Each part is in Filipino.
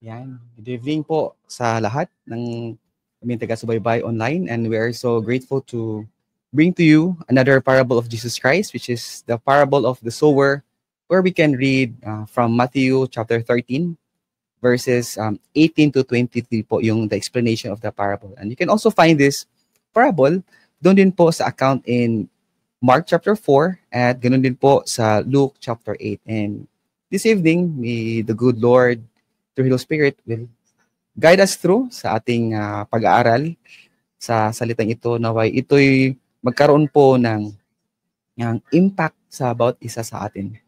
Yan. Good evening po sa lahat ng aming taga-subaybay online, and we are so grateful to bring to you another parable of Jesus Christ, which is the parable of the sower, where we can read from Matthew chapter 13, verses 18 to 23 po yung the explanation of the parable. And you can also find this parable doon din po sa account in Mark chapter 4 at ganun din po sa Luke chapter 8. And this evening, may the good Lord through Holy Spirit will guide us through sa ating pag-aaral sa salitang ito. Naway ito'y magkaroon po ng impact sa bawat isa sa atin.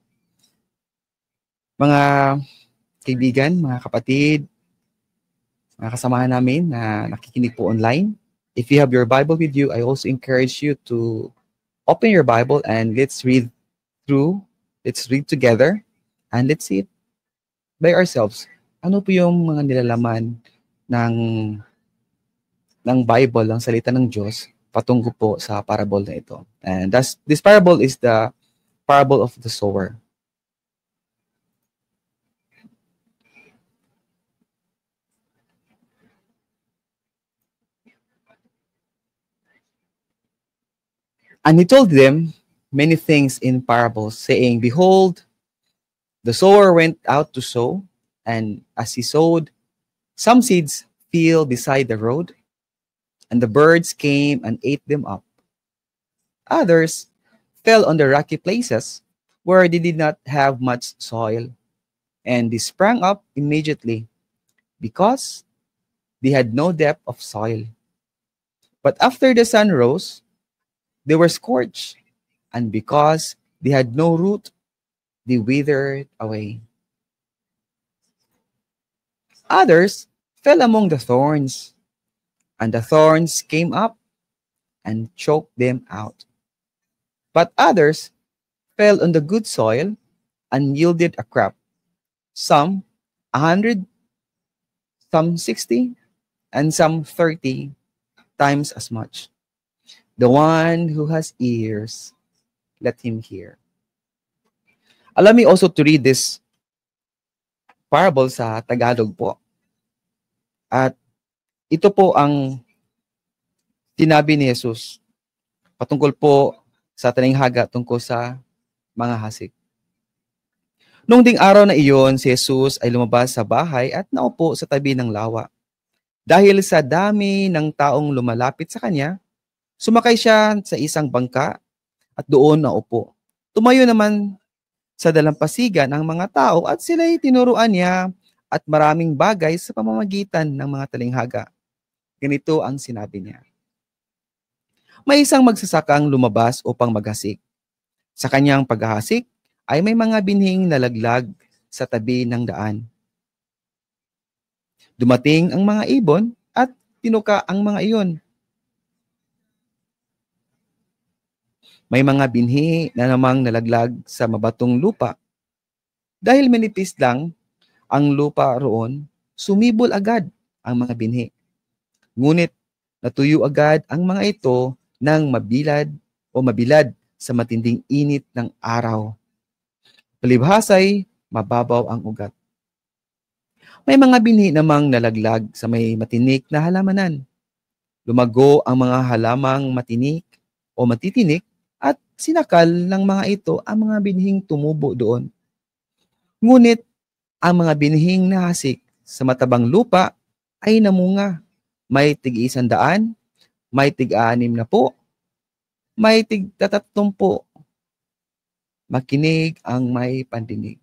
Mga kaibigan, mga kapatid, mga kasamahan namin na nakikinig po online, if you have your Bible with you, I also encourage you to open your Bible and let's read together, and let's see it by ourselves. Ano po yung mga nilalaman ng Bible, ang salita ng Diyos, patungkol po sa parable na ito. And this parable is the parable of the sower. And he told them many things in parables, saying, Behold, the sower went out to sow, and as he sowed, some seeds fell beside the road, and the birds came and ate them up. Others fell on the rocky places where they did not have much soil, and they sprang up immediately because they had no depth of soil. But after the sun rose, they were scorched, and because they had no root, they withered away. Others fell among the thorns, and the thorns came up and choked them out. But others fell on the good soil and yielded a crop, some 100, some 60, and some 30 times as much. The one who has ears, let him hear. Allow me also to read this parable sa Tagalog po. At ito po ang sinabi ni Jesus patungkol po sa talinghaga tungkol sa mga hasik. Nung ding araw na iyon, si Jesus ay lumabas sa bahay at naupo sa tabi ng lawa. Dahil sa dami ng taong lumalapit sa kanya, sumakay siya sa isang bangka at doon naupo. Tumayo naman sa dalampasigan ang mga tao at sila'y tinuruan niya at maraming bagay sa pamamagitan ng mga talinghaga. Ganito ang sinabi niya. May isang magsasakang lumabas upang maghasik. Sa kanyang paghahasik ay may mga binhing nalaglag sa tabi ng daan. Dumating ang mga ibon at tinuka ang mga iyon. May mga binhi na namang nalaglag sa mabatong lupa. Dahil manipis lang ang lupa roon, sumibol agad ang mga binhi. Ngunit natuyo agad ang mga ito ng mabilad sa matinding init ng araw. Palibhasay, mababaw ang ugat. May mga binhi namang nalaglag sa may matinik na halamanan. Lumago ang mga halamang matinik o matitinik at sinakal ng mga ito ang mga binhing tumubo doon. Ngunit ang mga binhing nahasik sa matabang lupa ay namunga. May tig-100, may tig-60, may tig-30. Makinig ang may pandinig.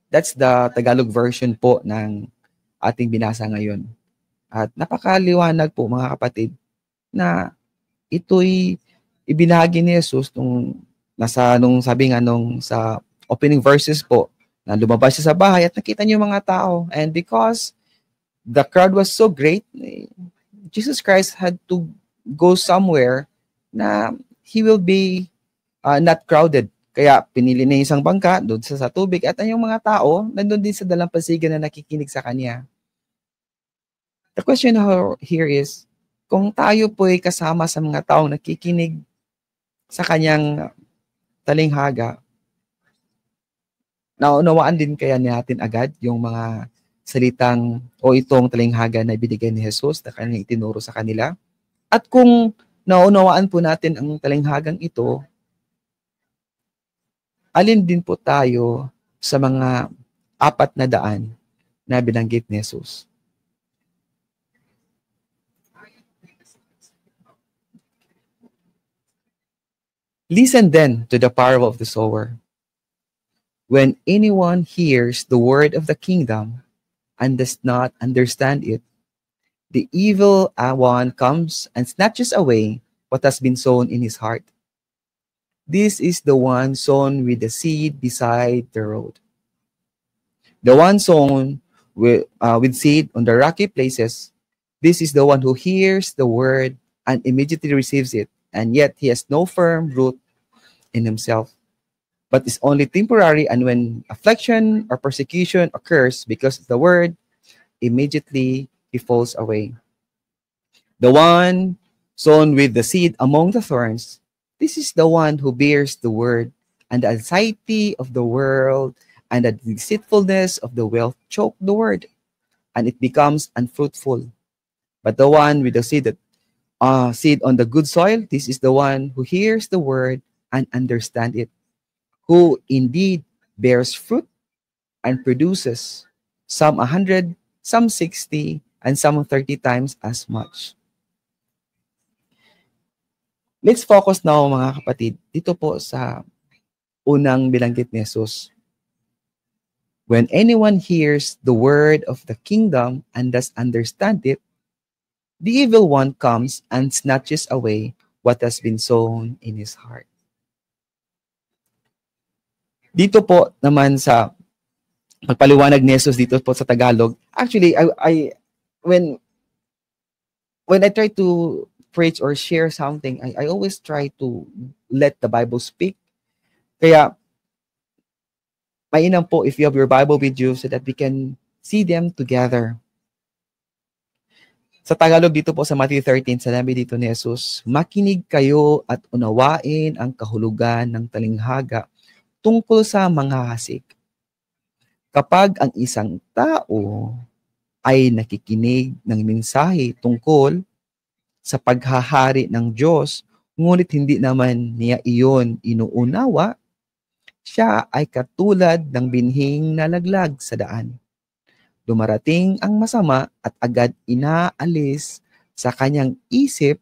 That's the Tagalog version po ng ating binasa ngayon. At napakaliwanag po mga kapatid na ito'y ibinahagi ni Jesus nung sabi nga sa opening verses po na lumabas siya sa bahay at nakita niyo mga tao. And because the crowd was so great, Jesus Christ had to go somewhere na he will be not crowded. Kaya pinili niya isang bangka doon sa tubig at yung mga tao nandun din sa dalampasigan na nakikinig sa kanya. The question here is, kung tayo po ay kasama sa mga taong nakikinig sa kanyang talinghaga, naunawaan din kaya natin agad yung mga salitang o itong talinghaga na ibinigay ni Jesus na kanyang itinuro sa kanila? At kung naunawaan po natin ang talinghagang ito, alin din po tayo sa mga 400 na binanggit ni Jesus? Listen then to the parable of the sower. When anyone hears the word of the kingdom and does not understand it, the evil one comes and snatches away what has been sown in his heart. This is the one sown with the seed beside the road. The one sown with seed on the rocky places, this is the one who hears the word and immediately receives it, and yet he has no firm root in himself, but is only temporary, and when affliction or persecution occurs because of the word, immediately he falls away. The one sown with the seed among the thorns, this is the one who bears the word, and the anxiety of the world and the deceitfulness of the wealth choke the word, and it becomes unfruitful. But the one with the seed on the good soil, this is the one who hears the word and understand it, who indeed bears fruit and produces some 100, some 60, and some 30 times as much. Let's focus now, mga kapatid, dito po sa unang binanggit ni Jesus. When anyone hears the word of the kingdom and does understand it, the evil one comes and snatches away what has been sown in his heart. Dito po naman sa pagpaliwanag ni Jesus dito po sa Tagalog, actually, when I try to preach or share something, I always try to let the Bible speak. Kaya, mainam po if you have your Bible with you so that we can see them together. Sa Tagalog dito po sa Matthew 13, sinabi dito ni Jesus, makinig kayo at unawain ang kahulugan ng talinghaga tungkol sa manghahasik. Kapag ang isang tao ay nakikinig ng mensahe tungkol sa paghahari ng Diyos, ngunit hindi naman niya iyon inuunawa, siya ay katulad ng binhing nalaglag sa daan. Dumarating ang masama at agad inaalis sa kanyang isip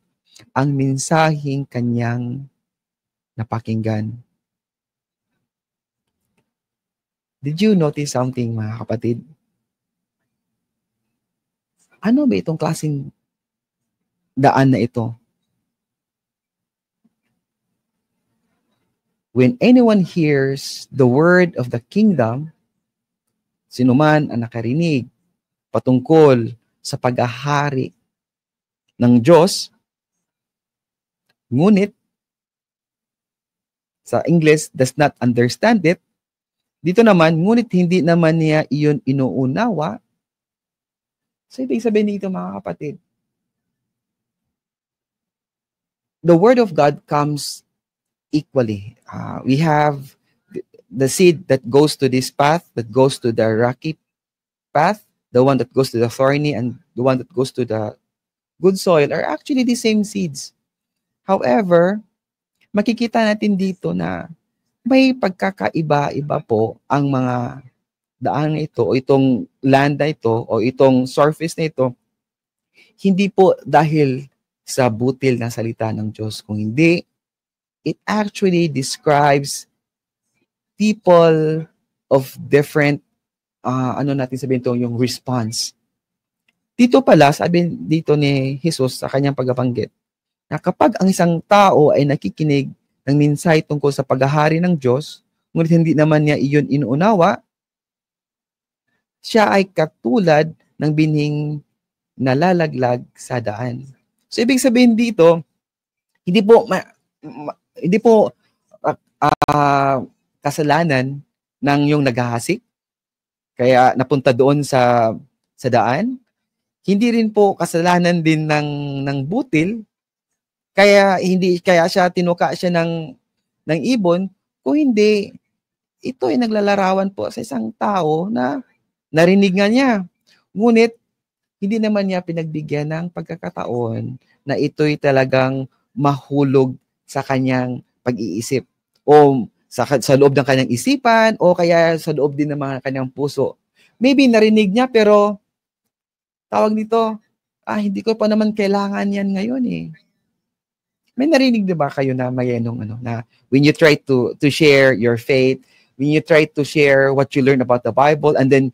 ang mensaheng kanyang napakinggan. Did you notice something, mga kapatid? Ano ba itong klaseng daan na ito? When anyone hears the word of the kingdom, sino man ang nakarinig patungkol sa paghahari ng Diyos, ngunit sa English does not understand it, dito naman, ngunit hindi naman niya iyon inuunawa. So, ibig sabihin dito, mga kapatid, the word of God comes equally. We have the seed that goes to this path, that goes to the rocky path, the one that goes to the thorny, and the one that goes to the good soil are actually the same seeds. However, makikita natin dito na may pagkakaiba-iba po ang mga daan na ito o itong land na ito o itong surface na ito, hindi po dahil sa butil na salita ng Diyos, kung hindi, it actually describes people of different, natin sabihin ito, yung response. Dito pala, sabi dito ni Jesus sa kanyang pagbabanggit, na kapag ang isang tao ay nakikinig ng mensahe tungkol sa paghahari ng Diyos, ngunit hindi naman niya iyon inuunawa, siya ay katulad ng binhing nalalaglag sa daan. So, ibig sabihin dito, hindi po kasalanan ng yung naghahasik, kaya napunta doon sa daan. Hindi rin po kasalanan din ng butil, kaya siya tinuka siya ng ibon, kung hindi ito ay naglalarawan po sa isang tao na narinig nga niya. Ngunit, hindi naman niya pinagbigyan ng pagkakataon na ito'y talagang mahulog sa kanyang pag-iisip o sa loob ng kanyang isipan o kaya sa loob din ng mga kanyang puso. Maybe narinig niya pero tawag nito, hindi ko pa naman kailangan yan ngayon eh. May narinig 'di ba kayo na mayenong na when you try to share your faith, when you try to share what you learn about the Bible, and then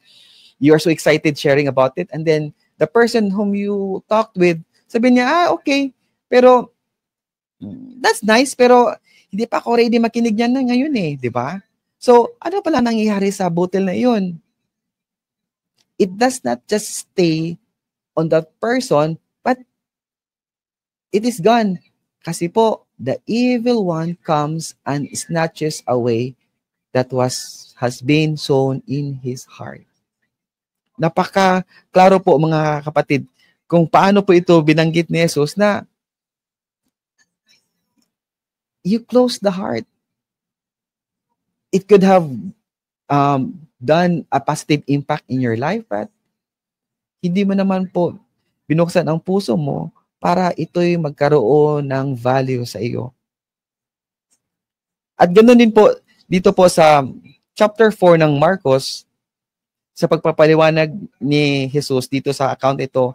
you are so excited sharing about it, and then the person whom you talked with, sabi niya, okay, pero that's nice, pero hindi pa ako ready makinig niyan na ngayon eh, di ba? So, ano pala nangyayari sa butil na iyon? It does not just stay on that person, but it is gone. Kasi po, the evil one comes and snatches away that has been sown in his heart. Napaka-klaro po mga kapatid kung paano po ito binanggit ni Jesus na you close the heart. It could have done a positive impact in your life, but hindi mo naman po binuksan ang puso mo para ito'y magkaroon ng value sa iyo. At ganoon din po dito po sa chapter 4 ng Marcos, sa pagpapaliwanag ni Jesus dito sa account ito,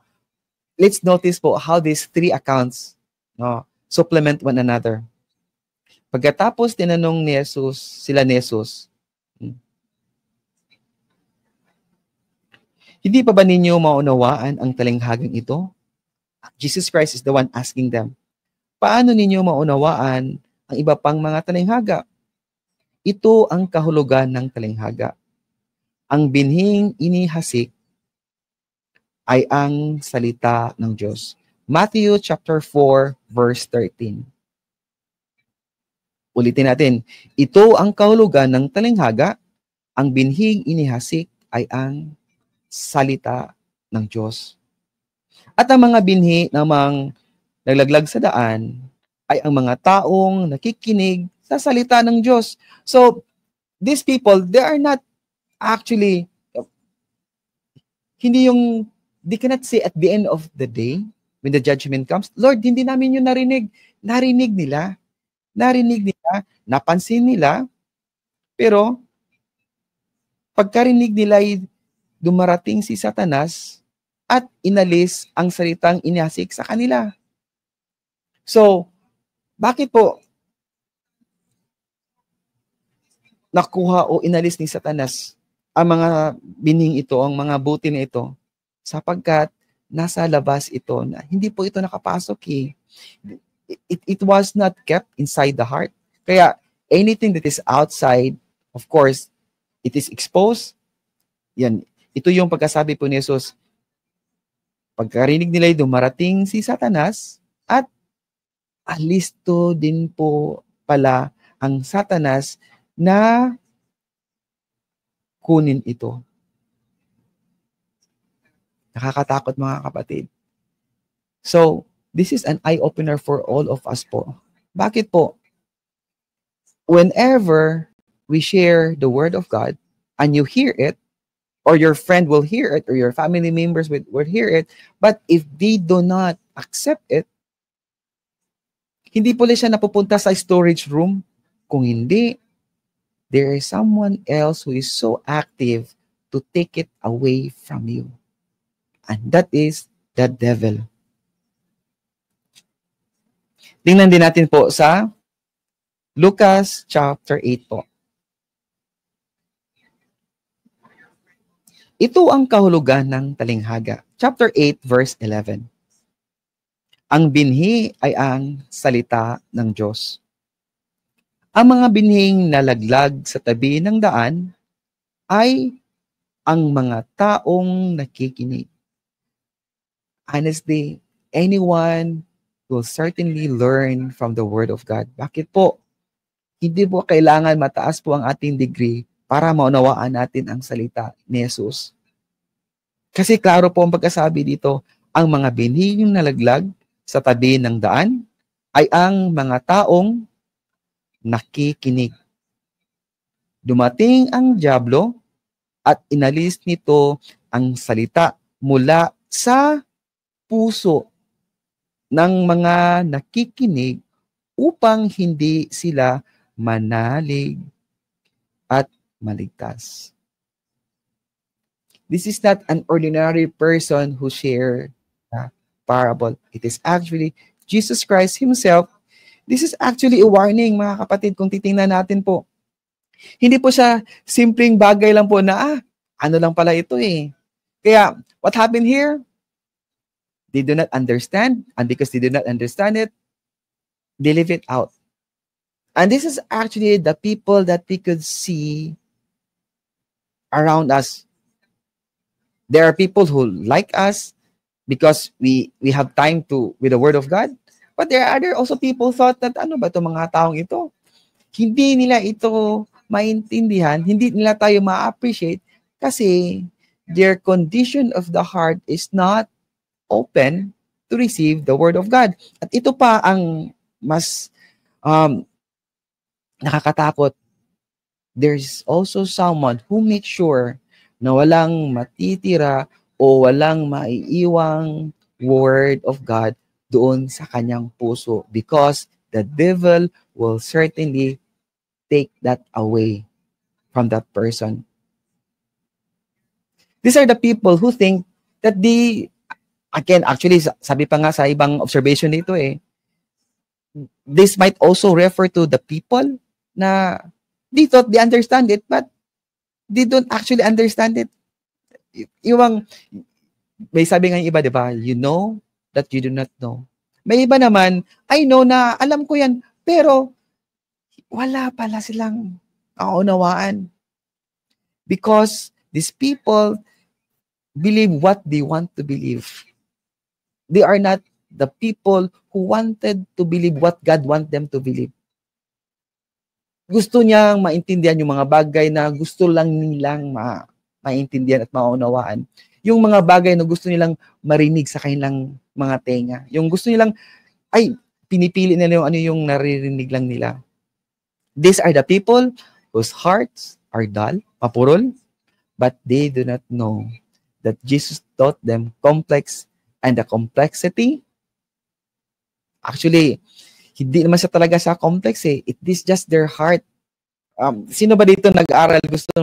let's notice po how these three accounts supplement one another. Pagkatapos tinanong ni Jesus, sila ni Jesus, hindi pa ba ninyo maunawaan ang talinghagang ito? Jesus Christ is the one asking them, paano ninyo maunawaan ang iba pang mga talinghaga? Ito ang kahulugan ng talinghaga. Ang binhing inihasik ay ang salita ng Diyos. Matthew chapter 4 verse 13. Ulitin natin. Ito ang kahulugan ng talinghaga. Ang binhing inihasik ay ang salita ng Diyos. At ang mga binhi namang naglaglag sa daan ay ang mga taong nakikinig sa salita ng Diyos. So, these people, they are not actually, they cannot say at the end of the day, when the judgment comes, Lord, hindi namin yun narinig. Narinig nila, napansin nila, pero pagkarinig nila ay dumarating si Satanas at inalis ang salitang inihasik sa kanila. So, bakit po nakuha o inalis ni Satanas ang mga bining ito, ang mga buti na ito? Sapagkat nasa labas ito na hindi po ito nakapasok eh. It was not kept inside the heart. Kaya anything that is outside, of course, it is exposed. Yan. Ito yung pagkasabi po ni Jesus. Pagkarinig nila dumarating si Satanas at alisto din po pala ang Satanas na kunin ito. Nakakatakot mga kapatid. So, this is an eye-opener for all of us po. Bakit po? Whenever we share the Word of God and you hear it, or your friend will hear it, or your family members will hear it, but if they do not accept it, hindi po siya napupunta sa storage room. Kung hindi, there is someone else who is so active to take it away from you. And that is the devil. Tingnan din natin po sa Lucas chapter 8 po. Ito ang kahulugan ng talinghaga. Chapter 8 verse 11. Ang binhi ay ang salita ng Diyos. Ang mga binhing nalaglag sa tabi ng daan ay ang mga taong nakikinig. Honestly, anyone will certainly learn from the Word of God. Bakit po? Hindi po kailangan mataas po ang ating degree para maunawaan natin ang salita ni Jesus. Kasi klaro po ang pagkasabi dito, ang mga binhing nalaglag sa tabi ng daan ay ang mga taong nakikinig. Dumating ang dyablo at inalis nito ang salita mula sa puso ng mga nakikinig upang hindi sila manalig at maligtas. This is not an ordinary person who shared the parable. It is actually Jesus Christ Himself. This is actually a warning, mga kapatid, kung titingnan natin po. Hindi po siya simpleng bagay lang po na, ano lang pala ito eh. Kaya, what happened here? They do not understand, and because they do not understand it, they leave it out. And this is actually the people that we could see around us. There are people who like us because we have time to with the Word of God. But there are other also people thought that ano ba itong mga taong ito? Hindi nila ito maintindihan, hindi nila tayo ma-appreciate kasi their condition of the heart is not open to receive the Word of God. At ito pa ang mas nakakatakot. There's also someone who makes sure na walang matitira o walang maiiwang Word of God doon sa kanyang puso because the devil will certainly take that away from that person. These are the people who think that again, actually, sabi pa nga sa ibang observation dito this might also refer to the people na they thought they understand it, but they don't actually understand it. May sabi nga yung iba, di ba? You know that you do not know. May iba naman, I know na alam ko yan, pero wala pala silang kaunawaan. Because these people believe what they want to believe. They are not the people who wanted to believe what God wants them to believe. Gusto niyang maintindihan yung mga bagay na gusto lang nilang maintindihan at maunawaan. Yung mga bagay na gusto nilang marinig sa kanilang mga tenga. Yung gusto nilang, pinipili nila yung naririnig lang nila. These are the people whose hearts are dull, mapurol, but they do not know that Jesus taught them complex, and the complexity, actually, hindi naman siya talaga sa complex It is just their heart. Sino ba dito nag-aral gusto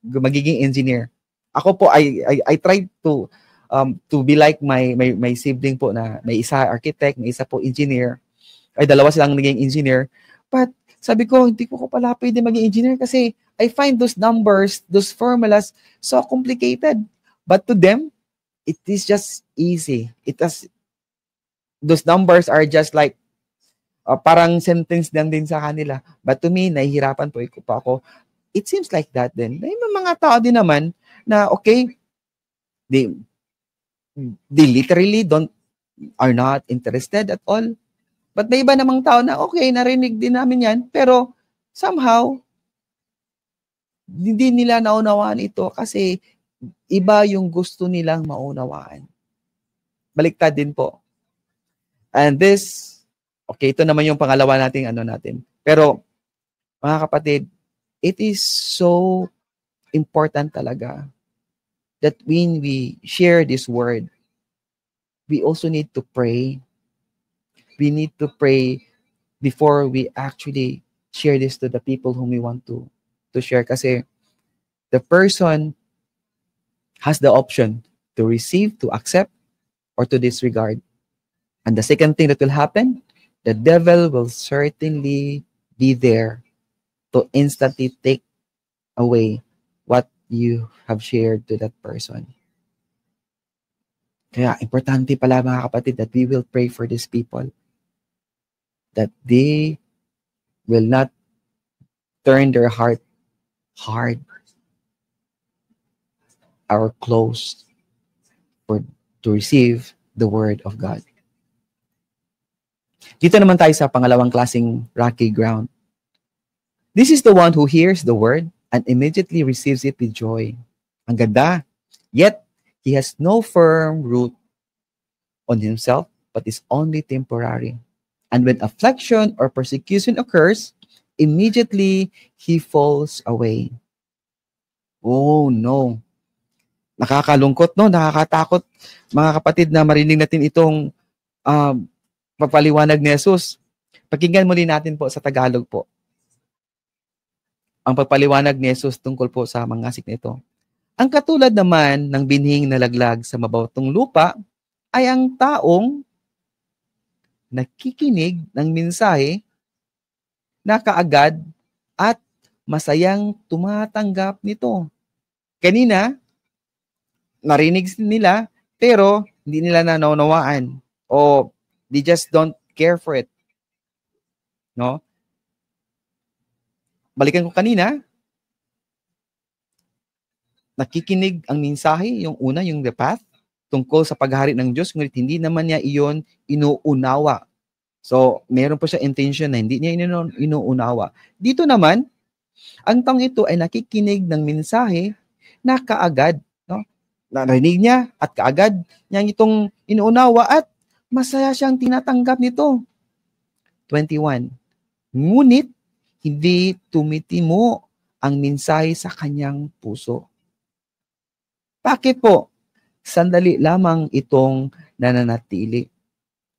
magiging engineer? Ako po, I tried to be like my sibling po na may isa architect, may isa po engineer. Dalawa silang naging engineer. But sabi ko, hindi ko pala pwede maging engineer kasi I find those numbers, those formulas so complicated. But to them, it is just easy. Those numbers are just like parang sentence din sa kanila. But to me, nahihirapan po ako. It seems like that din. May mga tao din naman na okay, they literally are not interested at all. But may iba namang tao na okay, narinig din namin yan, pero somehow, hindi nila naunawaan ito kasi iba yung gusto nilang maunawaan. Baliktad din po. And this, okay, ito naman yung pangalawa nating natin. Pero, mga kapatid, it is so important talaga that when we share this word, we also need to pray. We need to pray before we actually share this to the people whom we want to share. Kasi the person has the option to receive, to accept, or to disregard. And the second thing that will happen, the devil will certainly be there to instantly take away what you have shared to that person. Kaya importante pala mga kapatid that we will pray for these people, that they will not turn their heart hard or closed to receive the word of God. Dito naman tayo sa pangalawang klaseng rocky ground. This is the one who hears the word and immediately receives it with joy. Ang ganda. Yet, he has no firm root on himself, but is only temporary. And when affliction or persecution occurs, immediately he falls away. Oh no. Nakakalungkot, no? Nakakatakot, mga kapatid, na marinig natin itong papaliwanag ni Jesus. Pakinggan muli natin po sa Tagalog po. Ang pagpaliwanag ni Jesus tungkol po sa mga asik na ito. Ang katulad naman ng binhing nalaglag sa mabatong lupa ay ang taong nakikinig ng mensahe na kaagad at masayang tumatanggap nito. Kanina, narinig nila, pero hindi nila nanunawaan. O they just don't care for it. No? Balikan ko kanina, nakikinig ang mensahe, yung una, yung the path, tungkol sa paghahari ng Diyos, ngunit hindi naman niya iyon inuunawa. So, meron po siya intention na hindi niya inuunawa. Dito naman, ang taong ito ay nakikinig ng mensahe na kaagad, no? Narinig niya at kaagad niya itong inuunawa at masaya siyang tinatanggap nito. 21. Ngunit hindi tumitimo ang mensahe sa kanyang puso. Bakit po? Sandali lamang itong nananatili.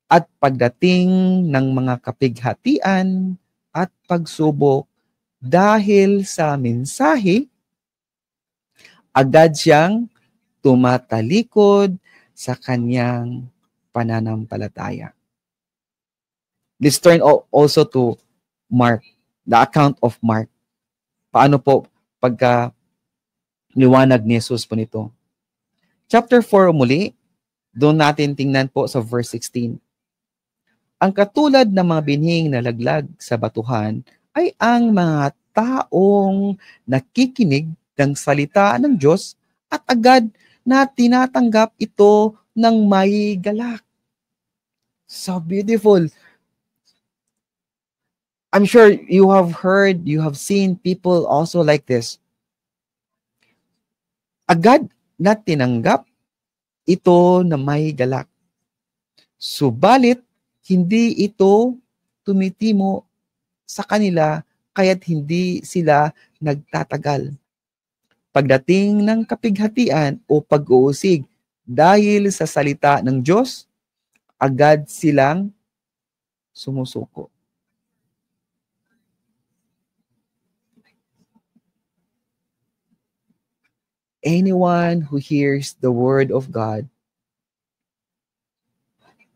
At pagdating ng mga kapighatian at pagsubok dahil sa mensahe, agad siyang tumatalikod sa kanyang pananampalataya. Let's turn also to Mark, the account of Mark. Paano po pagka-liwanag ni Jesus po nito? Chapter 4 muli, doon natin tingnan po sa verse 16. Ang katulad ng mga binhing nalaglag sa batuhan ay ang mga taong nakikinig ng salita ng Diyos at agad na tinatanggap ito ng may galak. So beautiful. I'm sure you have heard, you have seen people also like this. Agad na tinanggap ito na may galak. Subalit, hindi ito tumitimo sa kanila kaya't hindi sila nagtatagal. Pagdating ng kapighatian o pag-uusig dahil sa salita ng Diyos, agad silang sumusuko. Anyone who hears the word of God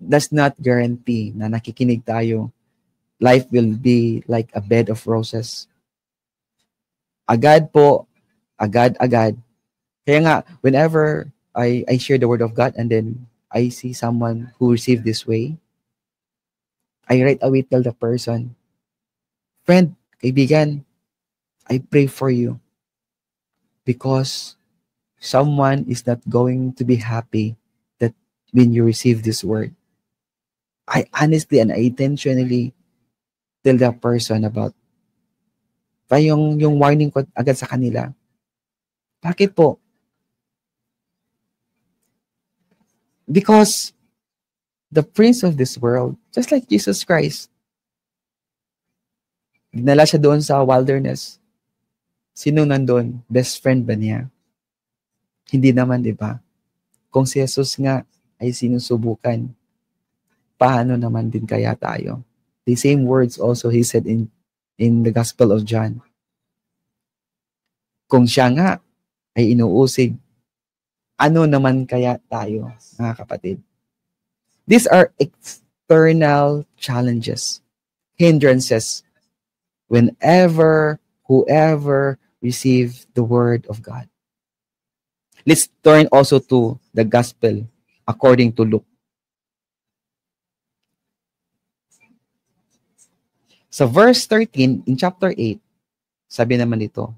does not guarantee na nakikinig tayo, life will be like a bed of roses. Agad po, agad-agad. Kaya nga, whenever I share the word of God and then I see someone who received this way, I right away tell the person, friend, kaibigan, I pray for you because someone is not going to be happy that when you receive this word. I honestly and I intentionally tell that person about yung warning ko agad sa kanila. Bakit po? Because the prince of this world, just like Jesus Christ, dinala siya doon sa wilderness. Sino nandun? Best friend ba niya? Hindi naman, di ba? Kung si Jesus nga ay sinusubukan, paano naman din kaya tayo? The same words also he said in the Gospel of John. Kung siya nga ay inuusig, ano naman kaya tayo, mga kapatid? These are external challenges, hindrances, whoever receive the word of God. Let's turn also to the Gospel according to Luke. Sa verse 13 in chapter 8, sabi naman dito,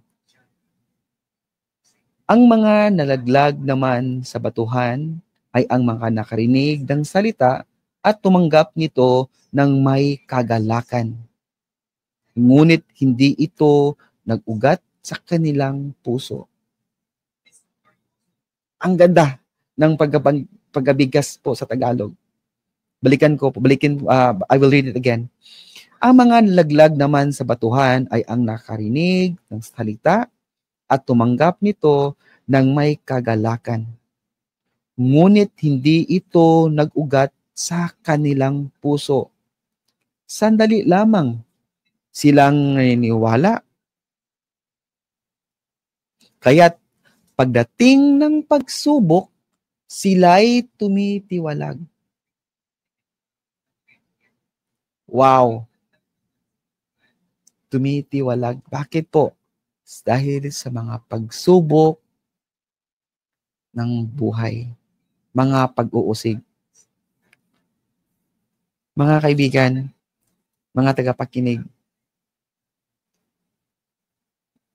ang mga nalaglag naman sa batuhan ay ang mga nakarinig ng salita at tumanggap nito ng may kagalakan. Ngunit hindi ito nag-ugat sa kanilang puso. Ang ganda ng pagkabigas po sa Tagalog. I will read it again. Ang mga laglag naman sa batuhan ay ang nakarinig ng salita at tumanggap nito ng may kagalakan. Ngunit hindi ito nag-ugat sa kanilang puso. Sandali lamang silang naniniwala. Kaya't pagdating ng pagsubok, sila'y tumitiwalag. Wow! Tumitiwalag. Bakit po? Dahil sa mga pagsubok ng buhay, mga pag-uusig. Mga kaibigan, mga tagapakinig,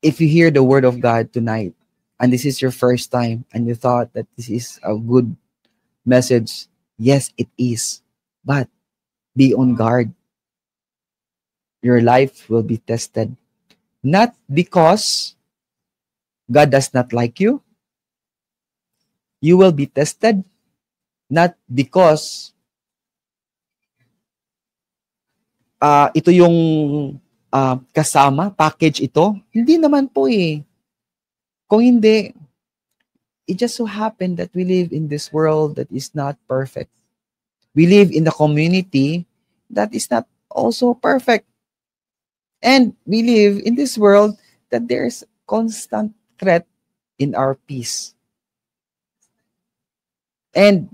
if you hear the word of God tonight, and this is your first time, and you thought that this is a good message, yes, it is. But be on guard. Your life will be tested. Not because God does not like you. You will be tested. Not because ito yung kasama, package ito. Hindi naman po eh. Kung hindi, it just so happened that we live in this world that is not perfect. We live in a community that is not also perfect. And we live in this world that there's constant threat in our peace. And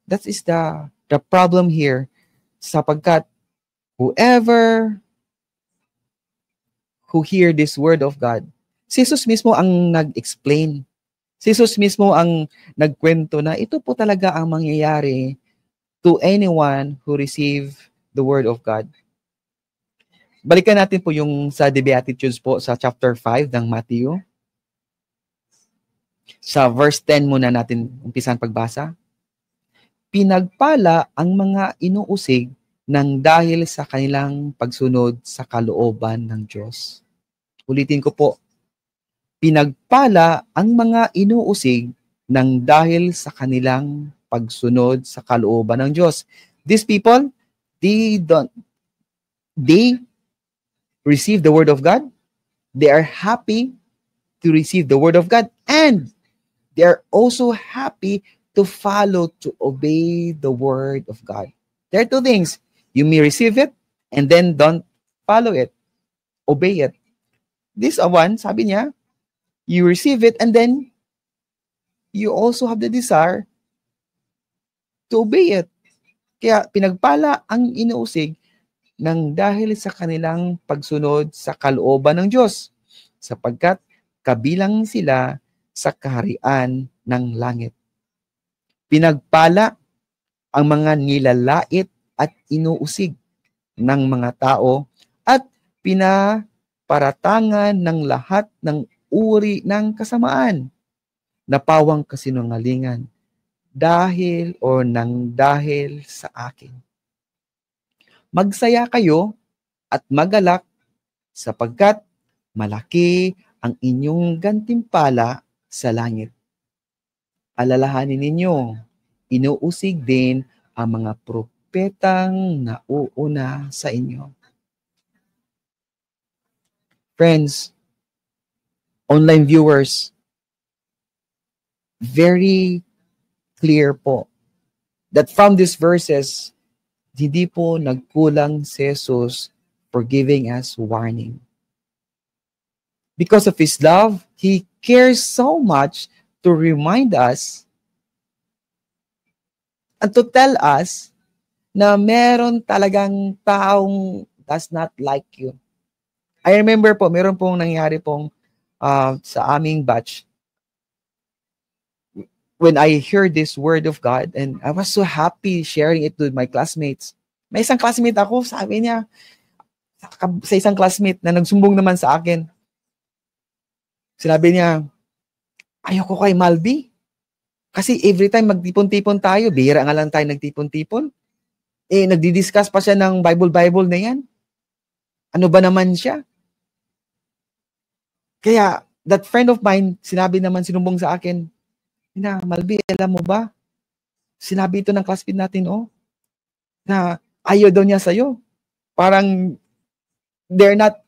that is the problem here, sapagkat whoever who hear this word of God, si Jesus mismo ang nag-explain. Si Jesus mismo ang nagkwento na ito po talaga ang mangyayari to anyone who receive the word of God. Balikan natin po yung sa The Beatitudes po sa chapter 5 ng Matthew. Sa verse 10 muna natin umpisan pagbasa. Pinagpala ang mga inuusig nang dahil sa kanilang pagsunod sa kalooban ng Diyos. Ulitin ko po. Pinagpala ang mga inuusig nang dahil sa kanilang pagsunod sa kalooban ng Diyos. These people, they receive the word of God. They are happy to receive the word of God, and they are also happy to follow, to obey the word of God. There are two things. You may receive it and then don't follow it. Obey it. This one, sabi niya, you receive it and then you also have the desire to obey it. Kaya pinagpala ang inuusig nang dahil sa kanilang pagsunod sa kalooban ng Diyos, sapagkat kabilang sila sa kaharian ng langit. Pinagpala ang mga nilalait at inuusig ng mga tao at pinaparatangan ng lahat ng uri ng kasamaan na pawang kasinungalingan dahil sa akin. Magsaya kayo at magalak sapagkat malaki ang inyong gantimpala sa langit. Alalahanin ninyo, inuusig din ang mga propetang nauuna sa inyo. Friends, online viewers, very clear po that from these verses, hindi po nagkulang si Jesus for giving us warning. Because of His love, He cares so much to remind us and to tell us na meron talagang taong does not like you. I remember po, meron pong nangyari pong sa aming batch. When I heard this word of God, and I was so happy sharing it with my classmates. May isang classmate ako, sabi niya, sa isang classmate na nagsumbong naman sa akin, sinabi niya, ayoko kay Malby. Kasi every time magtipon-tipon tayo, bihira nga lang tayo nagtipon-tipon. Nagdi-discuss pa siya ng Bible na yan. Ano ba naman siya? Kaya, that friend of mine, sinabi naman, sinumbong sa akin, na, Malby, alam mo ba? Sinabi ito ng classmate natin, na ayaw daw niya sa'yo. Parang they're not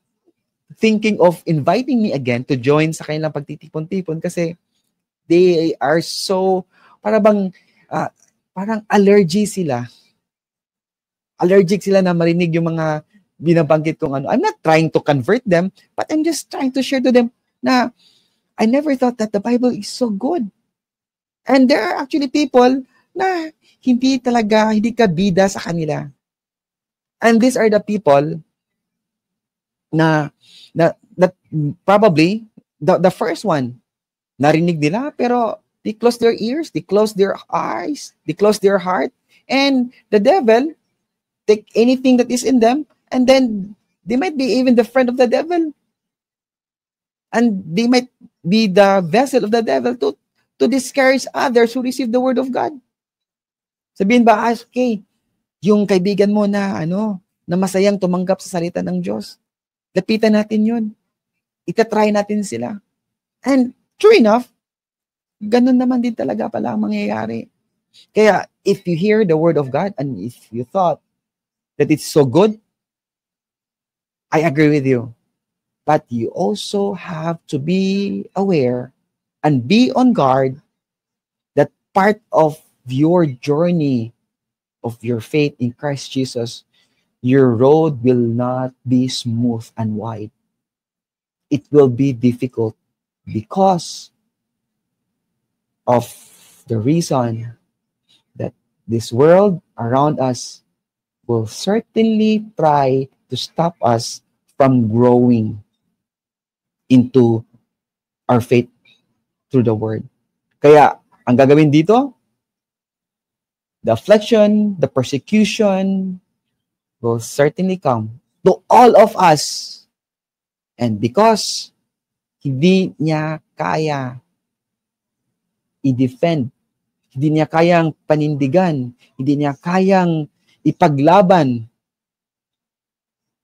thinking of inviting me again to join sa kanilang pagtitipon-tipon kasi they are so, ah, parang allergic sila na marinig yung mga binabanggit kong ano. I'm not trying to convert them, but I'm just trying to share to them na I never thought that the Bible is so good. And there are actually people na hindi ka bida sa kanila. And these are the people na that probably the first one, narinig nila, pero they close their ears, they close their eyes, they close their heart, and the devil take anything that is in them, and then they might be even the friend of the devil. And they might be the vessel of the devil to discourage others who receive the word of God. Sabihin ba, okay, yung kaibigan mo na na masayang tumanggap sa salita ng Diyos, lapitan natin yun. Itatry natin sila. And true enough, ganun naman din talaga pala ang mangyayari. Kaya if you hear the word of God and if you thought that it's so good, I agree with you. But you also have to be aware and be on guard that part of your journey of your faith in Christ Jesus, your road will not be smooth and wide. It will be difficult because of the reason that this world around us will certainly try to stop us from growing into our faith through the word. Kaya, ang gagawin dito, the affliction, the persecution will certainly come to all of us. And because hindi niya kaya i-defend, hindi niya kayang panindigan, hindi niya kayang ipaglaban,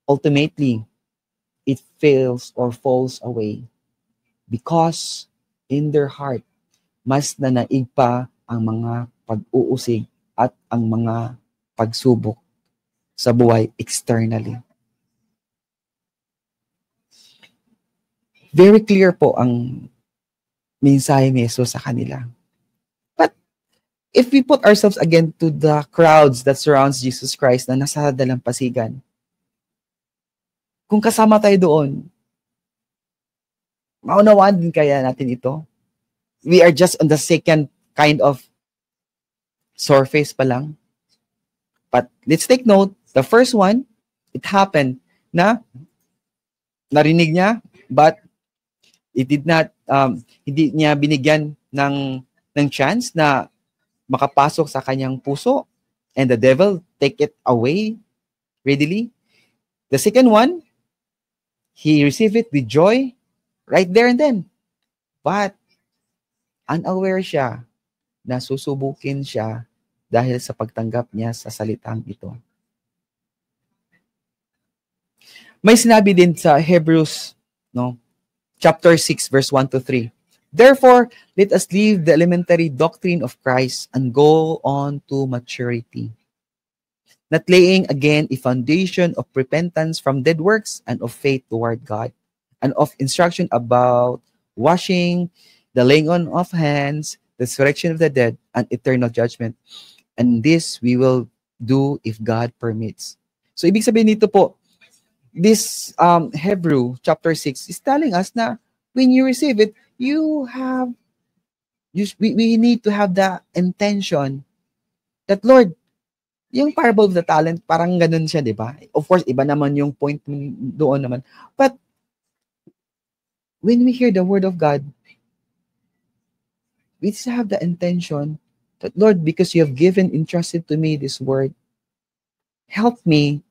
ultimately, it fails or falls away because in their heart, mas nanaig pa ang mga pag-uusig at ang mga pagsubok sa buhay externally. Very clear po ang mensahe ni Jesus sa kanila. But if we put ourselves again to the crowds that surrounds Jesus Christ na nasa dalampasigan, kung kasama tayo doon, maunawaan din kaya natin ito? We are just on the second kind of surface pa lang. But let's take note, the first one, it happened na narinig niya, but it did not, hindi niya binigyan ng chance na makapasok sa kanyang puso, and the devil take it away readily. The second one, he received it with joy right there and then. But unaware siya na susubukin siya dahil sa pagtanggap niya sa salitang ito. May sinabi din sa Hebrews, chapter 6, verse 1 to 3. Therefore, let us leave the elementary doctrine of Christ and go on to maturity, not laying again a foundation of repentance from dead works and of faith toward God, and of instruction about washing, the laying on of hands, the resurrection of the dead, and eternal judgment. And this we will do if God permits. So, ibig sabihin nito po, this Hebrew chapter 6 is telling us na when you receive it, we need to have the intention that, Lord, yung parable of the talent, parang ganun siya, di ba? Of course, iba naman yung point doon naman. But when we hear the word of God, we just have the intention that, Lord, because you have entrusted to me this word, help me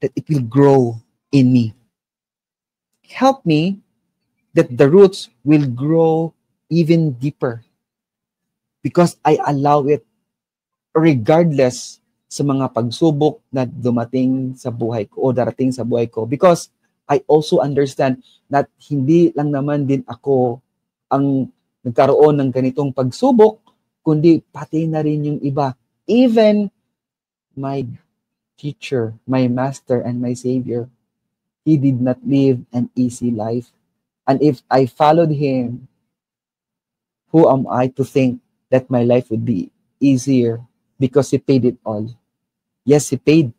that it will grow in me. Help me that the roots will grow even deeper because I allow it regardless sa mga pagsubok na dumating sa buhay ko o darating sa buhay ko, because I also understand that hindi lang naman din ako ang nagkaroon ng ganitong pagsubok, kundi pati na rin yung iba. Even my teacher, my master, and my savior, He did not live an easy life. And if I followed him, who am I to think that my life would be easier because he paid it all? Yes, he paid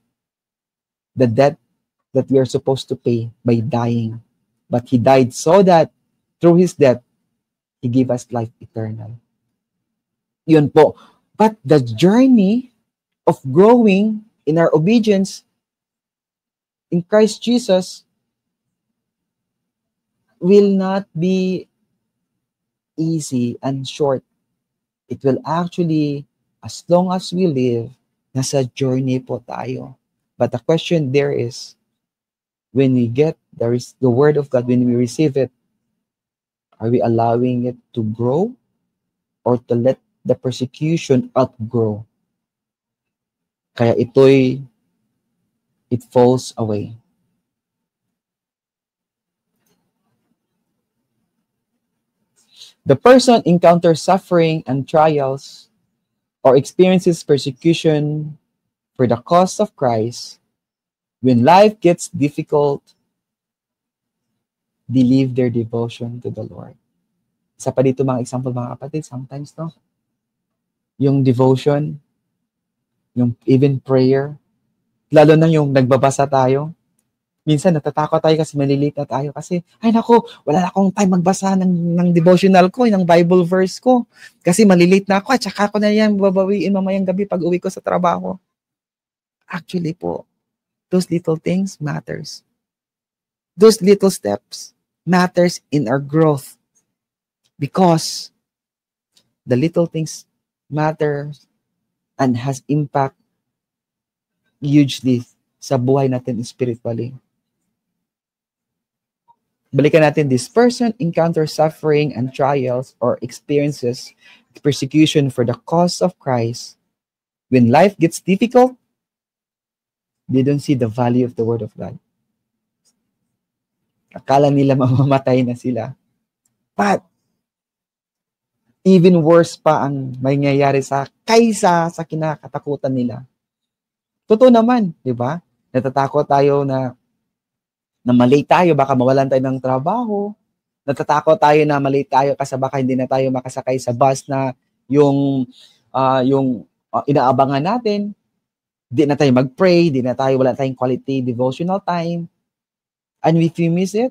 the debt that we are supposed to pay by dying. But he died so that through his death, he gave us life eternal. Yun po. But the journey of growing in our obedience in Christ Jesus will not be easy and short. It will actually, as long as we live, nasa journey po tayo. But the question there is, when we get the word of God, when we receive it, are we allowing it to grow or to let the persecution outgrow? Kaya it falls away. The person encounters suffering and trials or experiences persecution for the cause of Christ. When life gets difficult, they leave their devotion to the Lord. Isa pa dito mga example mga kapatid, sometimes no, yung devotion, yung even prayer, lalo na yung nagbabasa tayo, minsan natatakot tayo kasi malilate na tayo kasi, ay nako, wala na akong time magbasa ng devotional ko, ng Bible verse ko, kasi malilate na ako at saka ko na yan babawiin mamayang gabi pag uwi ko sa trabaho. Actually po, those little things matters. Those little steps matters in our growth because the little things matter and has impact hugely sa buhay natin spiritually. Balikan natin, this person encounters suffering and trials or experiences persecution for the cause of Christ. When life gets difficult, they don't see the value of the Word of God. Akala nila mamamatay na sila. But, even worse pa ang mangyayari kaysa sa kinakatakutan nila. Totoo naman, di ba? Natatakot tayo na malate tayo, baka mawalan tayo ng trabaho. Natatakot tayo na malate tayo kasi baka hindi na tayo makasakay sa bus na yung inaabangan natin. Di na tayo mag-pray, wala tayong quality devotional time. And if we miss it,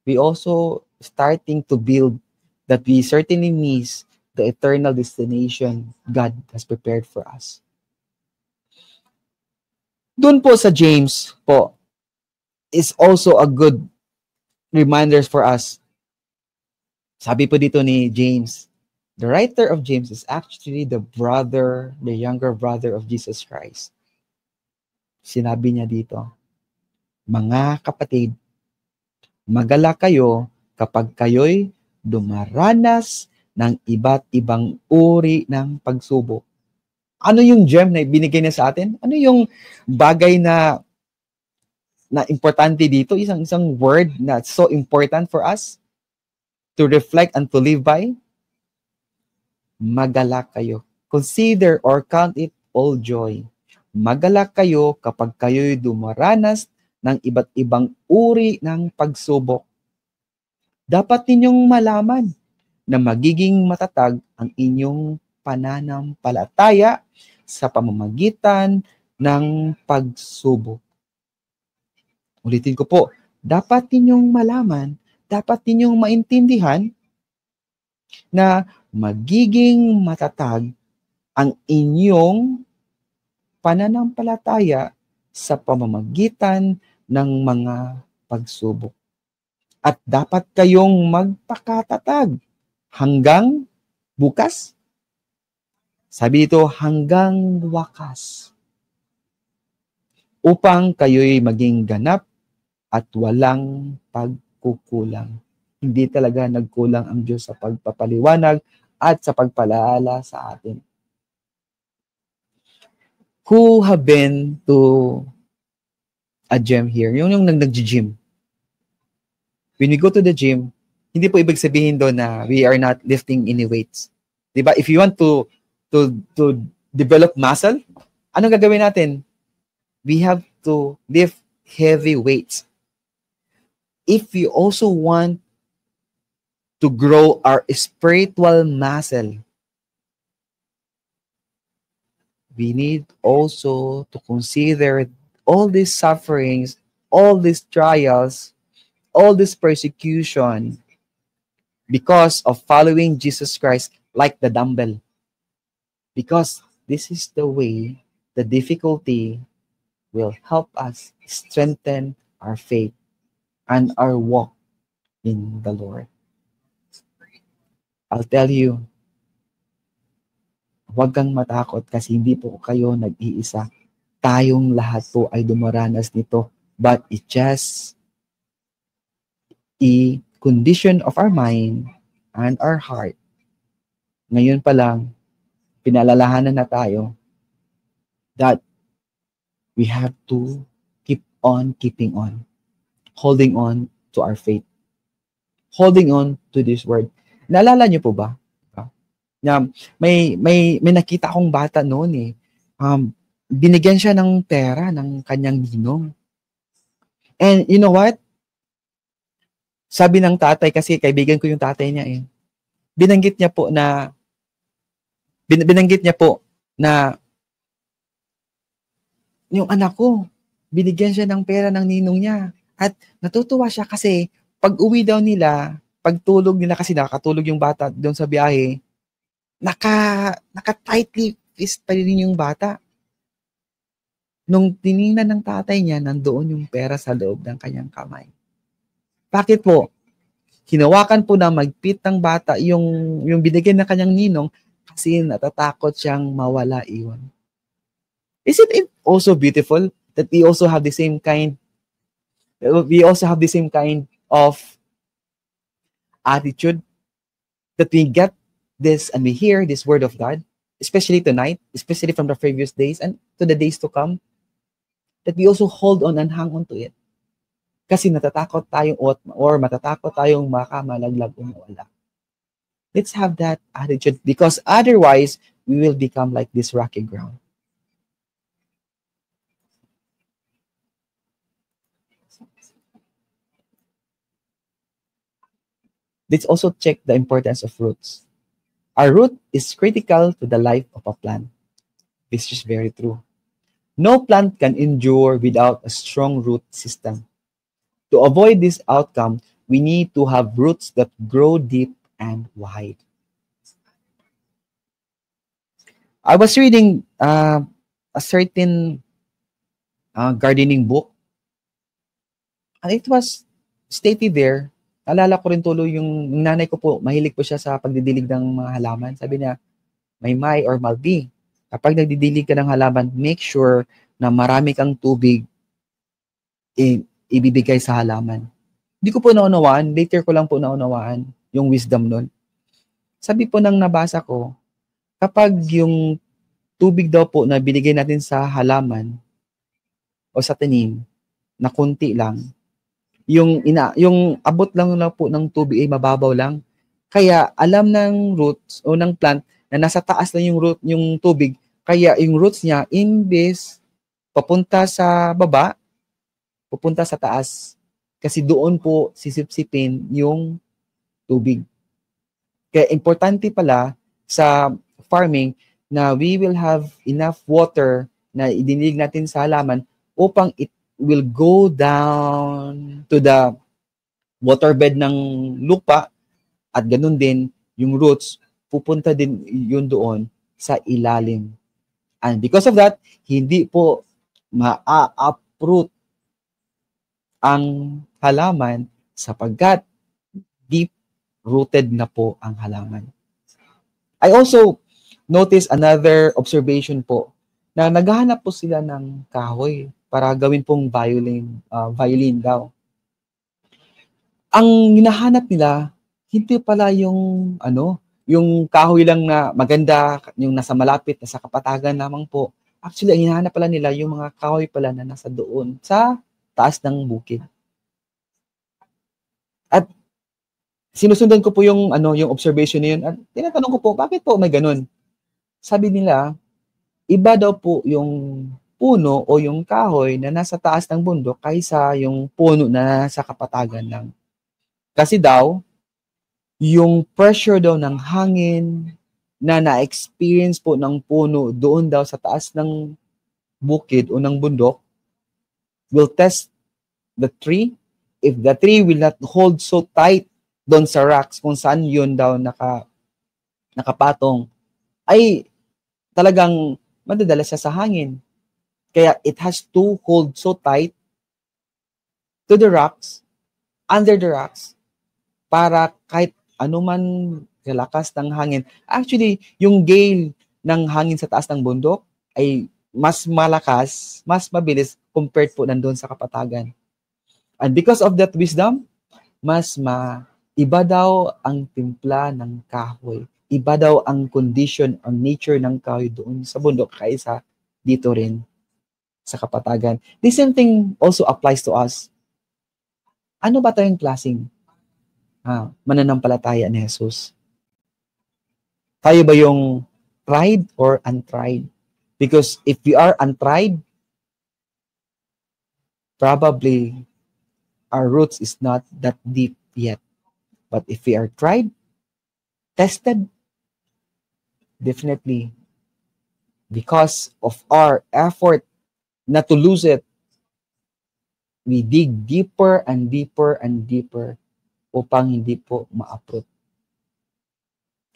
we also starting to build that we certainly miss the eternal destination God has prepared for us. Doon po sa James po, is also a good reminders for us. Sabi po dito ni James, the writer of James is actually the younger brother of Jesus Christ. Sinabi niya dito, mga kapatid, magalak kayo kapag kayo'y dumaranas ng iba't ibang uri ng pagsubok. Ano yung gem na binigay niya sa atin? Ano yung bagay na importante dito, isang word na so important for us to reflect and to live by? Magalak kayo. Consider or count it all joy. Magalak kayo kapag kayo'y dumaranas ng iba't ibang uri ng pagsubok. Dapat ninyong malaman na magiging matatag ang inyong pananampalataya sa pamamagitan ng pagsubok. Ulitin ko po, dapat ninyong malaman, dapat ninyong maintindihan na magiging matatag ang inyong pananampalataya sa pamamagitan ng mga pagsubok. At dapat kayong magpakatatag hanggang bukas. Sabi dito, hanggang wakas. Upang kayo'y maging ganap at walang pagkukulang. Hindi talaga nagkulang ang Diyos sa pagpapaliwanag at sa pagpalaala sa atin. Who have been to a gym here? Yung nag-gym. When we go to the gym, hindi po ibig sabihin doon na we are not lifting any weights. Diba? If you want to develop muscle, anong gagawin natin? We have to lift heavy weights. if we also want to grow our spiritual muscle, we need also to consider all these sufferings, all these trials, all this persecution because of following Jesus Christ like the dumbbell. Because this is the way the difficulty will help us strengthen our faith and our walk in the Lord. I'll tell you, huwag kang matakot kasi hindi po kayo nag-iisa. Tayong lahat po ay dumaranas nito. But it just a condition of our mind and our heart. Ngayon pa lang, pinalalahanan na tayo that we have to keep on keeping on. Holding on to our faith. Holding on to this word. Naalala niyo po ba? Na may nakita akong bata noon eh. Binigyan siya ng pera ng kanyang ninong. And you know what? Sabi ng tatay, kasi kaibigan ko yung tatay niya eh. Binanggit niya po na yung anak ko, binigyan siya ng pera ng ninong niya. At natutuwa siya kasi pag uwi daw nila, pagtulog nila kasi nakatulog yung bata doon sa biyahe, naka-tightly fist pa rin yung bata. Nung tiningnan ng tatay niya, nandoon yung pera sa loob ng kanyang kamay. Bakit po? Hinawakan po na magpit ng bata yung binigyan ng kanyang ninong kasi natatakot siyang mawala iyon. Isn't it also beautiful that we also have the same kind of attitude, that we get this and we hear this word of God, especially tonight, especially from the previous days and to the days to come, that we also hold on and hang on to it. Kasi natatakot tayong or matatakot tayong makamalaglag o mawala. Let's have that attitude because otherwise, we will become like this rocky ground. Let's also check the importance of roots. Our root is critical to the life of a plant. This is very true. No plant can endure without a strong root system. To avoid this outcome, we need to have roots that grow deep and wide. I was reading a certain gardening book, and it was stated there, alala ko rin tuloy yung nanay ko po, mahilig po siya sa pagdidilig ng mga halaman. Sabi niya, Maymay or Malvi, kapag nagdidilig ka ng halaman, make sure na marami kang tubig ibibigay sa halaman. Hindi ko po naunawaan, later ko lang po naunawaan yung wisdom nun. Sabi po ng nabasa ko, kapag yung tubig daw po na binigay natin sa halaman o sa tanim, na kunti lang, yung abot lang po ng tubig ay mababaw lang. Kaya alam ng roots o ng plant na nasa taas lang yung tubig, kaya yung roots niya imbes papunta sa baba, pupunta sa taas. Kasi doon po sisipsipin yung tubig. Kaya importante pala sa farming na we will have enough water na idinilig natin sa halaman upang it will go down to the waterbed ng lupa at ganun din yung roots pupunta din yun doon sa ilalim. And because of that, hindi po ma-uproot ang halaman sapagkat deep-rooted na po ang halaman. I also noticed another observation po na naghahanap po sila ng kahoy para gawin pong violin daw. Ang hinahanap nila, hindi pala yung yung kahoy lang na maganda, yung nasa malapit, nasa kapatagan lamang po. Actually, ang hinahanap pala nila yung mga kahoy pala na nasa doon sa taas ng bukid. At sinusundan ko po yung observation na yun. At tinatanong ko po, bakit po may ganun? Sabi nila, iba daw po yung puno o yung kahoy na nasa taas ng bundok kaysa yung puno na nasa kapatagan lang. Kasi daw, yung pressure daw ng hangin na na-experience po ng puno doon daw sa taas ng bukid o ng bundok will test the tree. If the tree will not hold so tight doon sa rocks kung saan yun daw nakapatong, ay talagang madadala siya sa hangin. Kaya it has to hold so tight to the rocks, under the rocks, para kahit anuman kalakas ng hangin. Actually, yung gale ng hangin sa taas ng bundok ay mas malakas, mas mabilis compared po nandun sa kapatagan. And because of that wisdom, mas iba daw ang timpla ng kahoy. Iba daw ang condition, ang nature ng kahoy doon sa bundok kaysa dito rin sa kapatagan. The same thing also applies to us. Ano ba tayong klaseng mananampalataya ni Jesus? Tayo ba yung tried or untried? Because if we are untried, probably our roots is not that deep yet. But if we are tried, tested, definitely, because of our effort not to lose it, we dig deeper and deeper and deeper upang hindi po ma-uproot.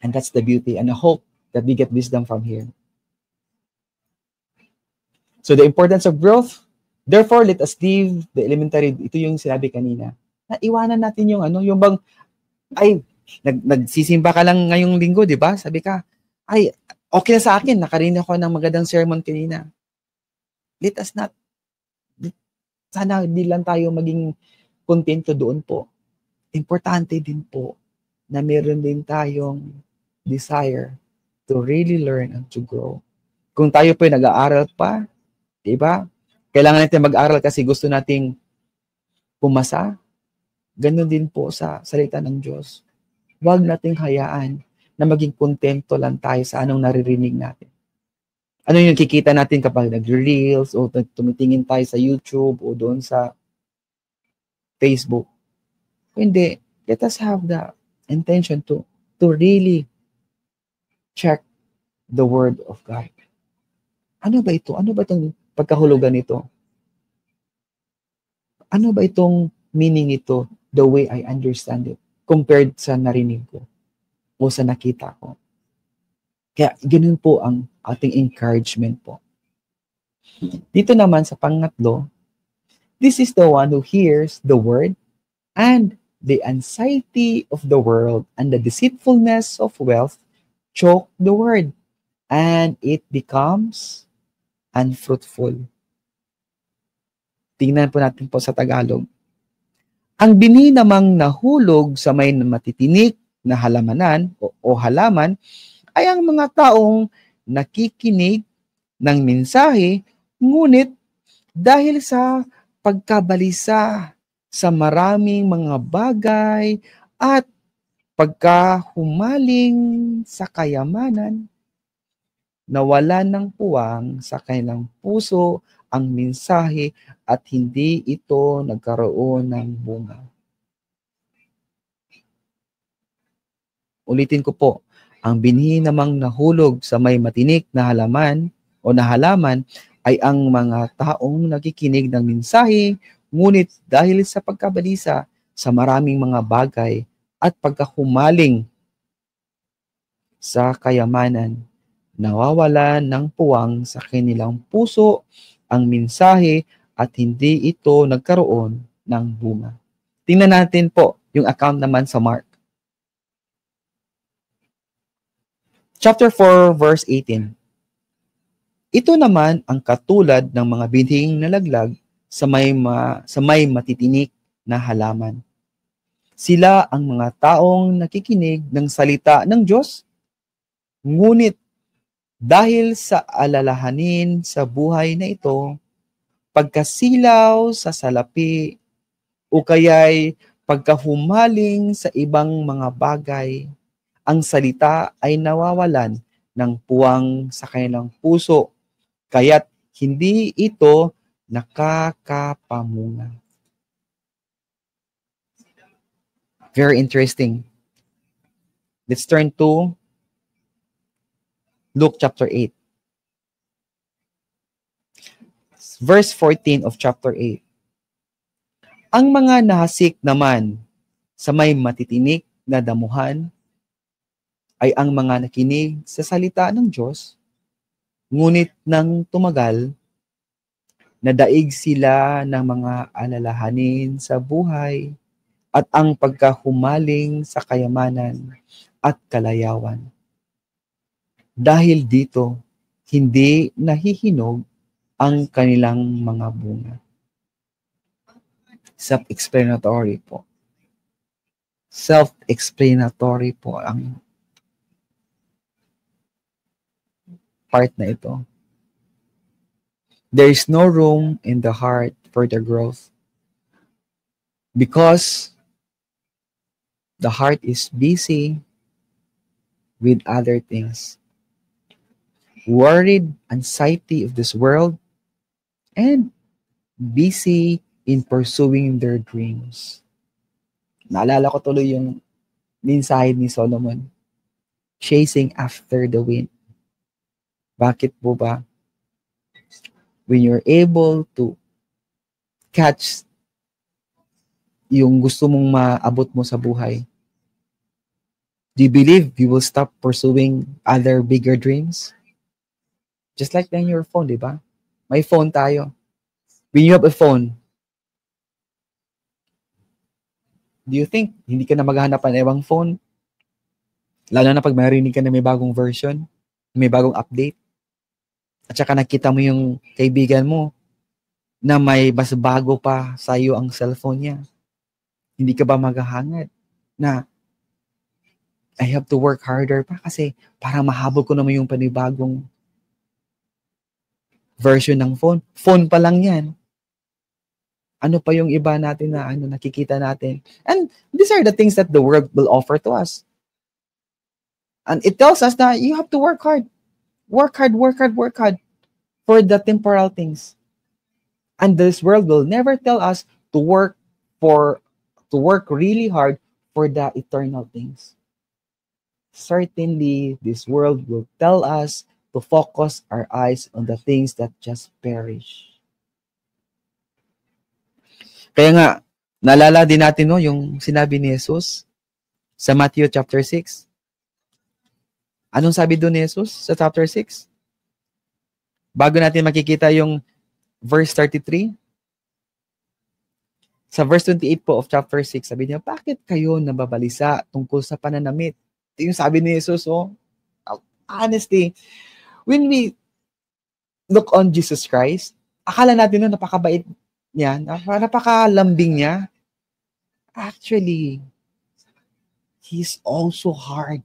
And that's the beauty. And I hope that we get wisdom from here. So the importance of growth, therefore, let us leave the elementary. Ito yung sinabi kanina. Na iwanan natin yung yung bang, ay, nagsisimba ka lang ngayong linggo, di ba? Sabi ka, ay, okay na sa akin. Nakarinig ako ng magandang sermon kanina. Let us not, sana di lang tayo maging kontento doon po. Importante din po na meron din tayong desire to really learn and to grow. Kung tayo po nag-aaral pa, diba? Kailangan natin mag-aral kasi gusto nating pumasa. Ganun din po sa salita ng Diyos. Huwag nating hayaan na maging kontento lang tayo sa anong naririnig natin. Ano yung kikita natin kapag nag-reels o tumitingin tayo sa YouTube o doon sa Facebook. Hindi, let us have the intention to really check the Word of God. Ano ba ito? Ano ba itong pagkahulugan nito? Ano ba itong meaning ito, the way I understand it, compared sa narinig ko o sa nakita ko? Kaya ganun po ang ating encouragement po. Dito naman sa pangatlo, this is the one who hears the word and the anxiety of the world and the deceitfulness of wealth choke the word and it becomes unfruitful. Tingnan po natin po sa Tagalog. Ang bini namang nahulog sa may matitinik na halamanan o halaman ay ang mga taong nakikinig ng mensahe, ngunit dahil sa pagkabalisa sa maraming mga bagay at pagkahumaling sa kayamanan, nawalan ng puwang sa kanilang puso ang mensahe at hindi ito nagkaroon ng bunga. Ulitin ko po, ang binhi namang nahulog sa may matinik na halaman o na halaman ay ang mga taong nakikinig ng mensahe, ngunit dahil sa pagkabalisa sa maraming mga bagay at pagkahumaling sa kayamanan, nawawalan ng puwang sa kanilang puso ang mensahe at hindi ito nagkaroon ng bunga. Tingnan natin po yung account naman sa Mark. Chapter 4, verse 18. Ito naman ang katulad ng mga binhing nalaglag sa may matitinik na halaman. Sila ang mga taong nakikinig ng salita ng Diyos, ngunit dahil sa alalahanin sa buhay na ito, pagkasilaw sa salapi o kaya'y pagkahumaling sa ibang mga bagay, ang salita ay nawawalan ng puwang sa kanilang puso, kaya't Hindi ito nakakapamunga. Very interesting. Let's turn to Luke chapter 8. Verse 14 of chapter 8. Ang mga nahasik naman sa may matitinik na damuhan ay ang mga nakinig sa salita ng Diyos, ngunit nang tumagal, nadaig sila ng mga alalahanin sa buhay at ang pagkahumaling sa kayamanan at kalayawan. Dahil dito, hindi nahihinog ang kanilang mga bunga. Self-explanatory po. Self-explanatory po ang part na ito. There is no room in the heart for the growth because the heart is busy with other things. Worried, anxiety of this world, and busy in pursuing their dreams. Naalala ko tuloy yung mensahe ni Solomon, chasing after the wind. Bakit po ba? When you're able to catch yung gusto mong maabot mo sa buhay, do you believe you will stop pursuing other bigger dreams? Just like in your phone, di ba? May phone tayo. When you have a phone, do you think hindi ka na maghahanap ng ibang phone? Lalo na pag marinig ka na may bagong version, may bagong update. At saka nakita mo yung kaibigan mo na may mas bago pa sa iyo ang cellphone niya. Hindi ka ba maghahangad na I have to work harder pa kasi para mahabol ko naman yung panibagong version ng phone. Phone pa lang yan. Ano pa yung iba natin na nakikita natin? And these are the things that the world will offer to us. And it tells us that you have to work hard. Work hard, work hard, work hard for the temporal things. And this world will never tell us to work really hard for the eternal things. Certainly, this world will tell us to focus our eyes on the things that just perish. Kaya nga, naalala din natin yung sinabi ni Jesus sa Matthew chapter 6. Anong sabi doon ni Jesus sa chapter 6? Bago natin makikita yung verse 33, sa verse 28 po of chapter 6, sabi niya, bakit kayo nababalisa tungkol sa pananamit? Ito yung sabi ni Jesus, honestly, when we look on Jesus Christ, akala natin napakabait niya, napakalambing niya. Actually, He's also hard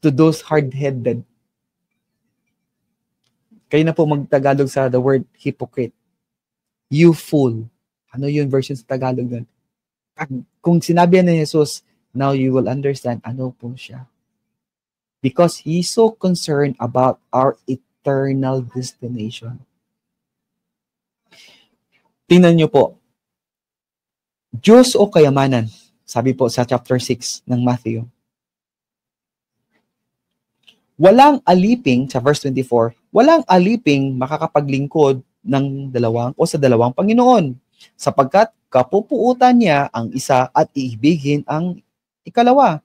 to those hard-headed. Kayo na po magtagalog sa the word hypocrite. You fool. Ano yung version sa Tagalog nun? Kung sinabi ni Jesus, now you will understand ano po siya. Because He's so concerned about our eternal destination. Tingnan niyo po. Diyos o kayamanan? Sabi po sa chapter 6 ng Matthew. Walang aliping, sa verse 24, walang aliping makakapaglingkod ng sa dalawang Panginoon, sapagkat kapupuutan niya ang isa at iibigin ang ikalawa.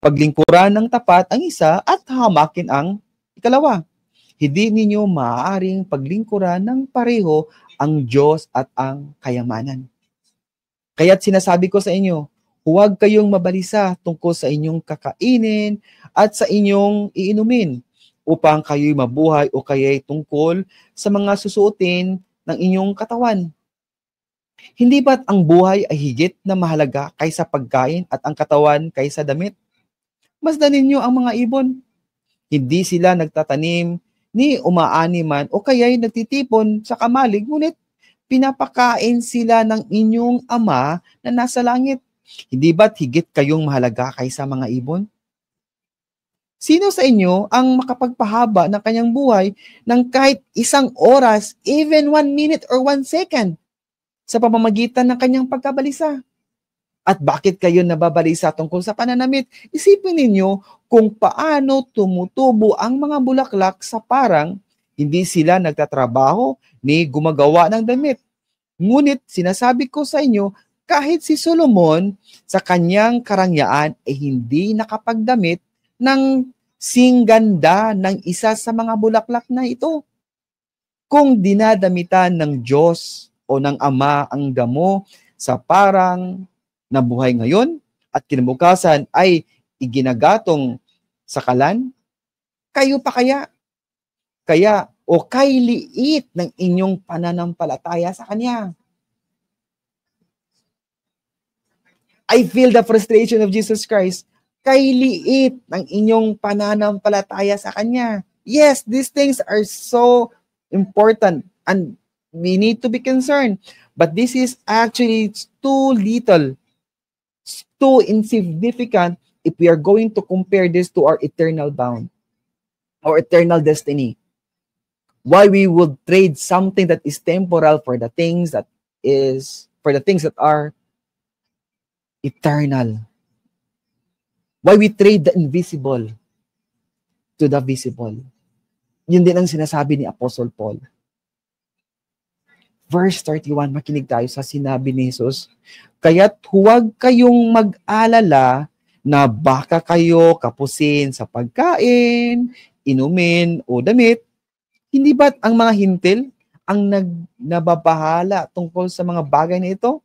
Paglingkuran ng tapat ang isa at hamakin ang ikalawa. Hindi ninyo maaaring paglingkuran ng pareho ang Diyos at ang kayamanan. Kaya't sinasabi ko sa inyo, huwag kayong mabalisa tungkol sa inyong kakainin at sa inyong iinumin upang kayo'y mabuhay o kaya'y tungkol sa mga susuotin ng inyong katawan. Hindi ba't ang buhay ay higit na mahalaga kaysa pagkain at ang katawan kaysa damit? Masdan ninyo ang mga ibon. Hindi sila nagtatanim ni umaaniman o kaya'y nagtitipon sa kamalig, ngunit pinapakain sila ng inyong Ama na nasa langit. Hindi ba't higit kayong mahalaga kaysa mga ibon? Sino sa inyo ang makapagpahaba ng kanyang buhay ng kahit 1 oras, even 1 minute or 1 second sa pamamagitan ng kanyang pagkabalisa? At bakit kayo nababalisa tungkol sa pananamit? Isipin ninyo kung paano tumutubo ang mga bulaklak sa parang hindi sila nagtatrabaho ni gumagawa ng damit. Ngunit sinasabi ko sa inyo, kahit si Solomon sa kanyang karangyaan ay hindi nakapagdamit ng singganda ng isa sa mga bulaklak na ito. Kung dinadamitan ng Diyos o ng Ama ang damo sa parang na buhay ngayon at kinabukasan ay iginagatong sa kalan, kayo pa kaya? Kaya o kay liit ng inyong pananampalataya sa Kanya. I feel the frustration of Jesus Christ. Kay liit ng inyong pananampalataya sa Kanya. Yes, these things are so important and we need to be concerned. But this is actually too little, too insignificant if we are going to compare this to our eternal bound or eternal destiny. Why we would trade something that is temporal for the things that are eternal. Why we trade the invisible to the visible. Yun din ang sinasabi ni Apostle Paul. Verse 31, makinig tayo sa sinabi ni Jesus. Kaya't huwag kayong mag-alala na baka kayo kapusin sa pagkain, inumin o damit. Hindi ba't ang mga hintil ang nababahala tungkol sa mga bagay na ito?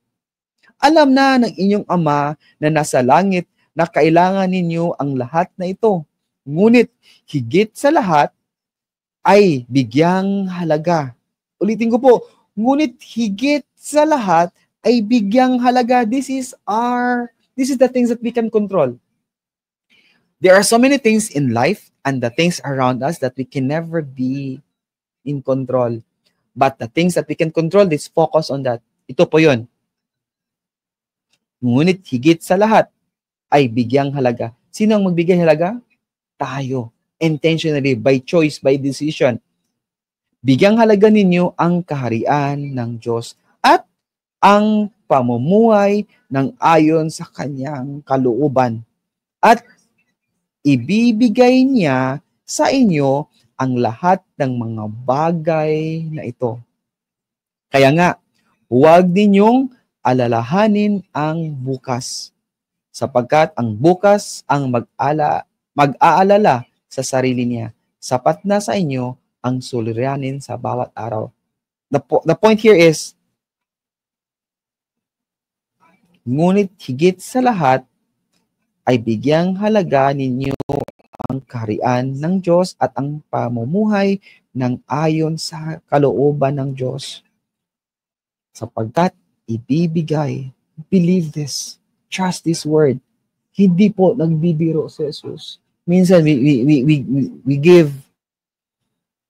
Alam na ng inyong Ama na nasa langit na kailangan ninyo ang lahat na ito. Ngunit higit sa lahat ay bigyang halaga. Ulitin ko po, ngunit higit sa lahat ay bigyang halaga. This is the things that we can control. There are so many things in life and the things around us that we can never be in control. But the things that we can control, let's focus on that. Ito po yun. Ngunit higit sa lahat ay bigyang halaga. Sino ang magbigay halaga? Tayo. Intentionally, by choice, by decision. Bigyang halaga ninyo ang kaharian ng Diyos at ang pamumuhay ng ayon sa kanyang kalooban. At ibibigay niya sa inyo ang lahat ng mga bagay na ito. Kaya nga, huwag ninyong alalahanin ang bukas, sapagkat ang bukas ang mag-aalala sa sarili niya. Sapat na sa inyo ang suliranin sa bawat araw. The point here is, ngunit higit sa lahat ay bigyang halaga ninyo ang kaharian ng Diyos at ang pamumuhay ng ayon sa kalooban ng Diyos. Sapagkat ibibigay, believe this, trust this word. Hindi po nagbibiro si Jesus. Minsan we give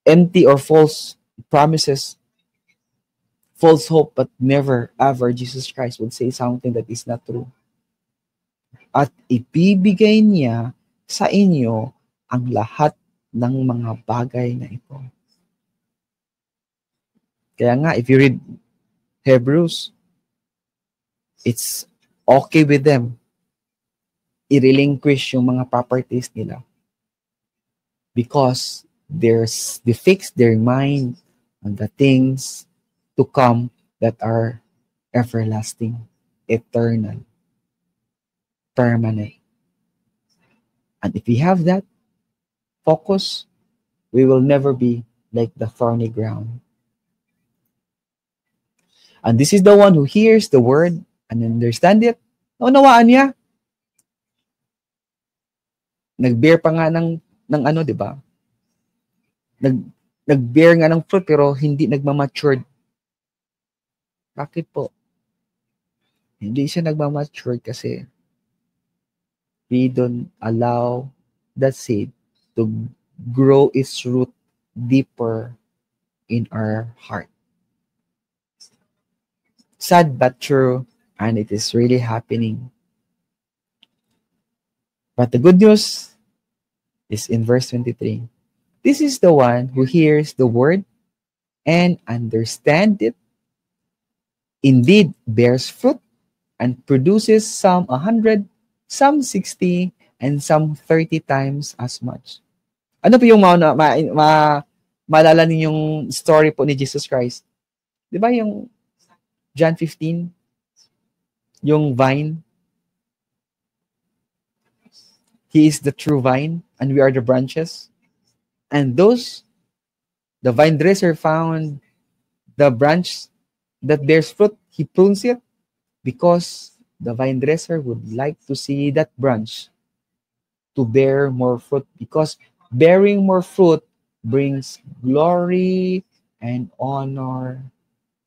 empty or false promises, false hope, but never ever Jesus Christ would say something that is not true. At ibibigay niya sa inyo ang lahat ng mga bagay na ito. Kaya nga, if you read Hebrews, it's okay with them i-relinquish yung mga properties nila because they fix their mind on the things to come that are everlasting, eternal, permanent. And if we have that focus, we will never be like the thorny ground. And this is the one who hears the word and understand it. Naunawaan niya. Nag-bear pa nga ng ano, di ba? Nag-bear nga ng fruit pero hindi nagmamatured. Bakit po? Hindi siya nagmamatured kasi we don't allow that seed to grow its root deeper in our heart. Sad but true, and it is really happening. But the good news is in verse 23. This is the one who hears the word and understands it, indeed bears fruit and produces some 100, some 60, and some 30 times as much. Ano po yung maalala ninyong story po ni Jesus Christ? Di ba yung John 15, yung vine? He is the true vine and we are the branches. And the vine dresser found the branch that bears fruit, he prunes it because the vine dresser would like to see that branch to bear more fruit, because bearing more fruit brings glory and honor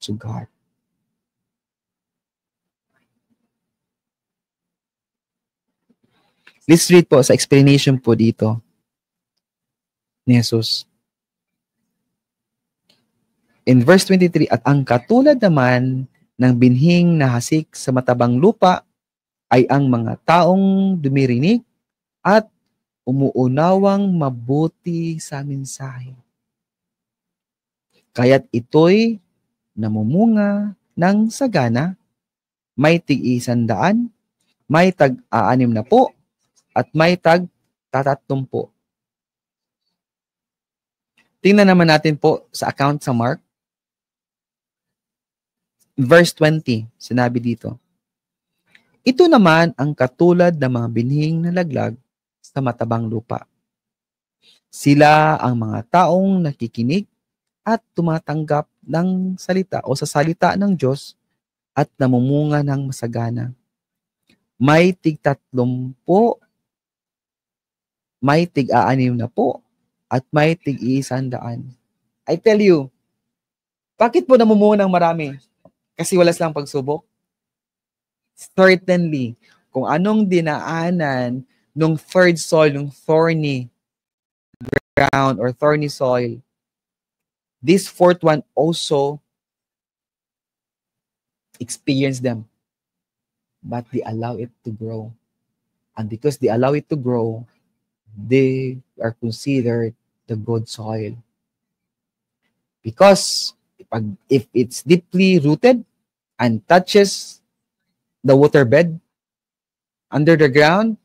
to God. Let's read po sa explanation po dito ni Jesus. In verse 23, at ang katulad naman ng binhing na hasik sa matabang lupa ay ang mga taong dumirinig at umuunawang mabuti sa mensahe. Kaya't ito'y namumunga ng sagana, may tig-100, may tag-60, at may tag-30. Tingnan naman natin po sa account sa Mark. Verse 20, sinabi dito, ito naman ang katulad ng mga binhing nalaglag sa matabang lupa. Sila ang mga taong nakikinig at tumatanggap ng salita o sa salita ng Diyos at namumunga ng masagana. May tig-30, may tig-60, at may tig-100. I tell you, bakit po namumunga ng marami? Kasi wala silang pagsubok? Certainly, kung anong dinaanan nung third soil, nung thorny ground or thorny soil, this fourth one also experienced them. But they allow it to grow. And because they allow it to grow, they are considered the good soil. Because if it's deeply rooted and touches the waterbed under the ground,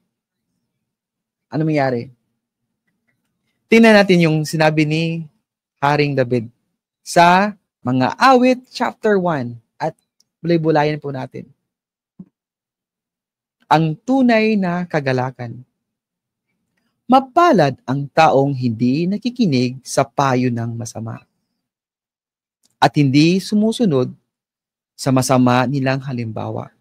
ano mangyari? Tingnan natin yung sinabi ni Haring David sa mga awit chapter 1 at bulay-bulayan po natin. Ang tunay na kagalakan. Mapalad ang taong hindi nakikinig sa payo ng masama at hindi sumusunod sa masama nilang halimbawa.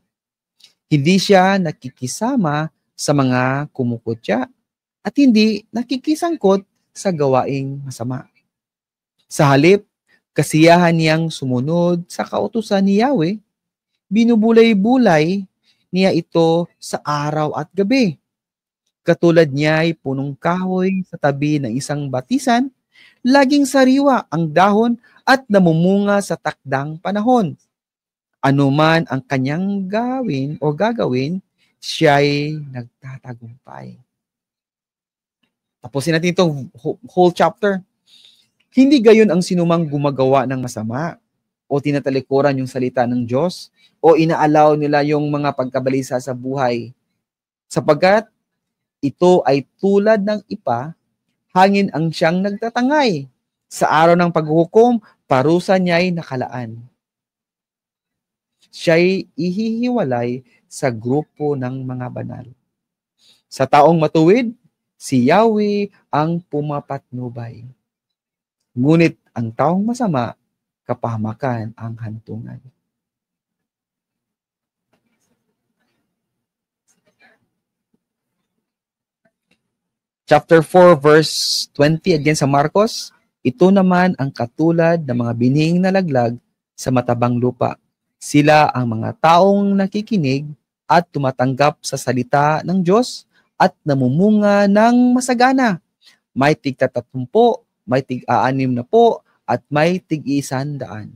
Hindi siya nakikisama sa mga kumukutya at hindi nakikisangkot sa gawaing masama. Sa halip, kasiyahan niyang sumunod sa kautusan ni Yahweh, binubulay-bulay niya ito sa araw at gabi. Katulad niya ay punong kahoy sa tabi ng isang batisan, laging sariwa ang dahon at namumunga sa takdang panahon. Anuman ang kanyang gawin o gagawin, siya'y nagtatagumpay. Tapusin natin itong whole chapter. Hindi gayon ang sinumang gumagawa ng masama o tinatalikuran yung salita ng Diyos o inaalaw nila yung mga pagkabalisa sa buhay. Sapagkat ito ay tulad ng ipa, hangin ang siyang nagtatangay. Sa araw ng paghuhukom, parusa niya'y nakalaan. Siya'y ihihiwalay sa grupo ng mga banal. Sa taong matuwid, si Yahweh ang pumapatnubay. Ngunit ang taong masama, kapahamakan ang hantungan. Chapter 4, verse 20, again sa Marcos, ito naman ang katulad ng mga binhing nalaglag sa matabang lupa. Sila ang mga taong nakikinig at tumatanggap sa salita ng Diyos at namumunga ng masagana. May tig-30, may tig-60, at may tig-100.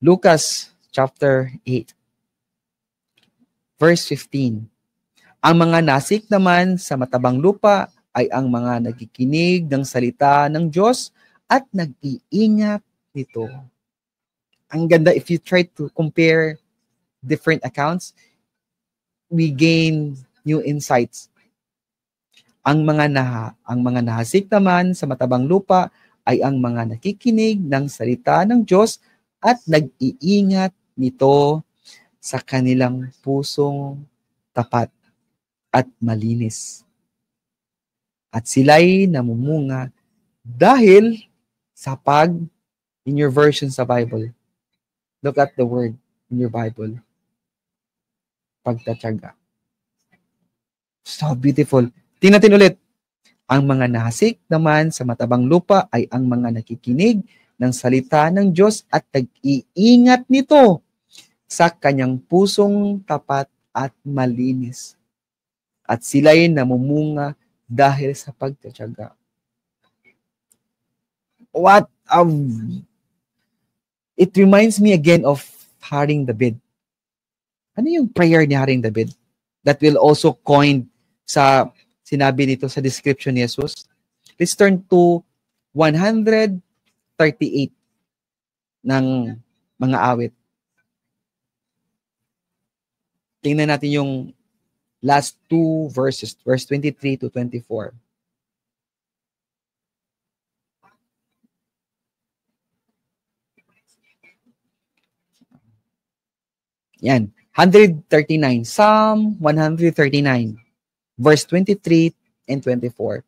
Lucas chapter 8, verse 15. Ang mga nasik naman sa matabang lupa ay ang mga nakikinig ng salita ng Diyos at nag-iingat nito. Ang ganda, if you try to compare different accounts, we gain new insights. Ang mga nahasik naman sa matabang lupa ay ang mga nakikinig ng salita ng Diyos at nag-iingat nito sa kanilang pusong tapat at malinis. At sila'y namumunga dahil sa in your version sa Bible, look at the word in your Bible, pagtatyaga. So beautiful. Tingnan natin ulit. Ang mga nahasik naman sa matabang lupa ay ang mga nakikinig ng salita ng Diyos at nag-iingat nito sa kanyang pusong tapat at malinis. At sila'y namumunga dahil sa pagtatyaga. It reminds me again of Haring David. Ano yung prayer ni Haring David? That will also coin sa sinabi nito sa description ni Jesus. Let's turn to 138 ng mga awit. Tingnan natin yung last two verses, verse 23 to 24. Yan, 139. Psalm 139, verse 23 and 24.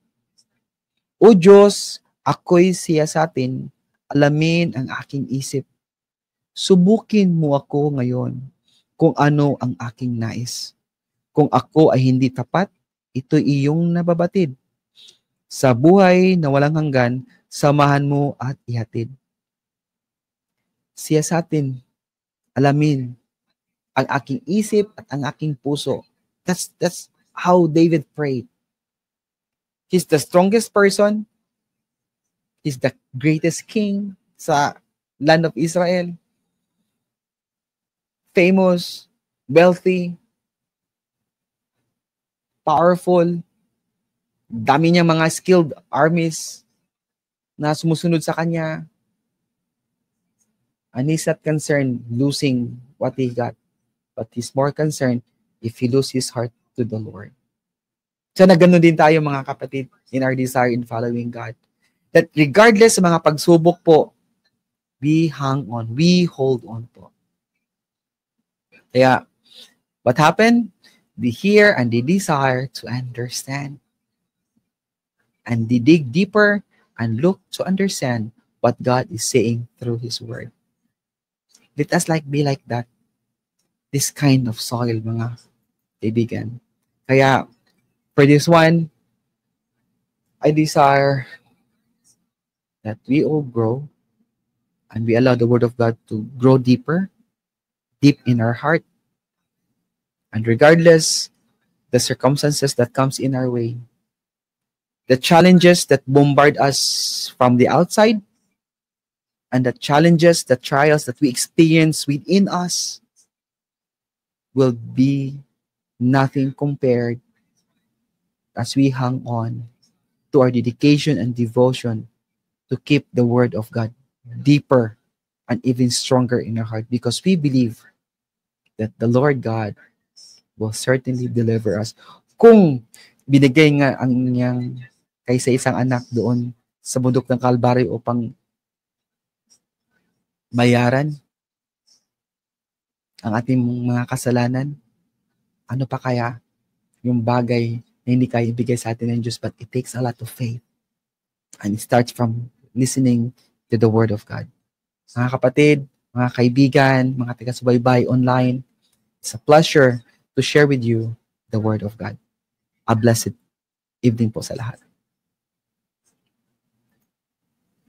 O Diyos, ako'y siyasatin, alamin ang aking isip. Subukin mo ako ngayon kung ano ang aking nais. Kung ako ay hindi tapat, ito iyong nababatid. Sa buhay na walang hanggan, samahan mo at ihatid. Siyasatin, alamin ang aking isip at ang aking puso. That's how David prayed. He's the strongest person. He's the greatest king sa land of Israel. Famous, wealthy, powerful, dami niyang mga skilled armies na sumusunod sa kanya. And he's not concerned losing what he got, but he's more concerned if he loses his heart to the Lord. Sana ganun din tayo mga kapatid in our desire in following God. That regardless sa mga pagsubok po, we hang on, we hold on po. Kaya, what happened? They hear and they desire to understand. And they dig deeper and look to understand what God is saying through His Word. Let us be like that. This kind of soil, mga kaibigan. Kaya, for this one, I desire that we all grow and we allow the Word of God to grow deeper, deep in our heart. And regardless the circumstances that comes in our way, the challenges that bombard us from the outside, and the challenges, the trials that we experience within us will be nothing compared as we hang on to our dedication and devotion to keep the Word of God deeper and even stronger in our heart, because we believe that the Lord God will certainly deliver us. Kung binigay nga ang niyang kaysa isang anak doon sa bundok ng Kalbaryo upang bayaran ang ating mga kasalanan, ano pa kaya yung bagay na hindi kaya ibigay sa atin ng Diyos? But it takes a lot of faith. And it starts from listening to the Word of God. Mga kapatid, mga kaibigan, mga taga-subaybay online, it's a pleasure to share with you the Word of God. A blessed evening po sa lahat.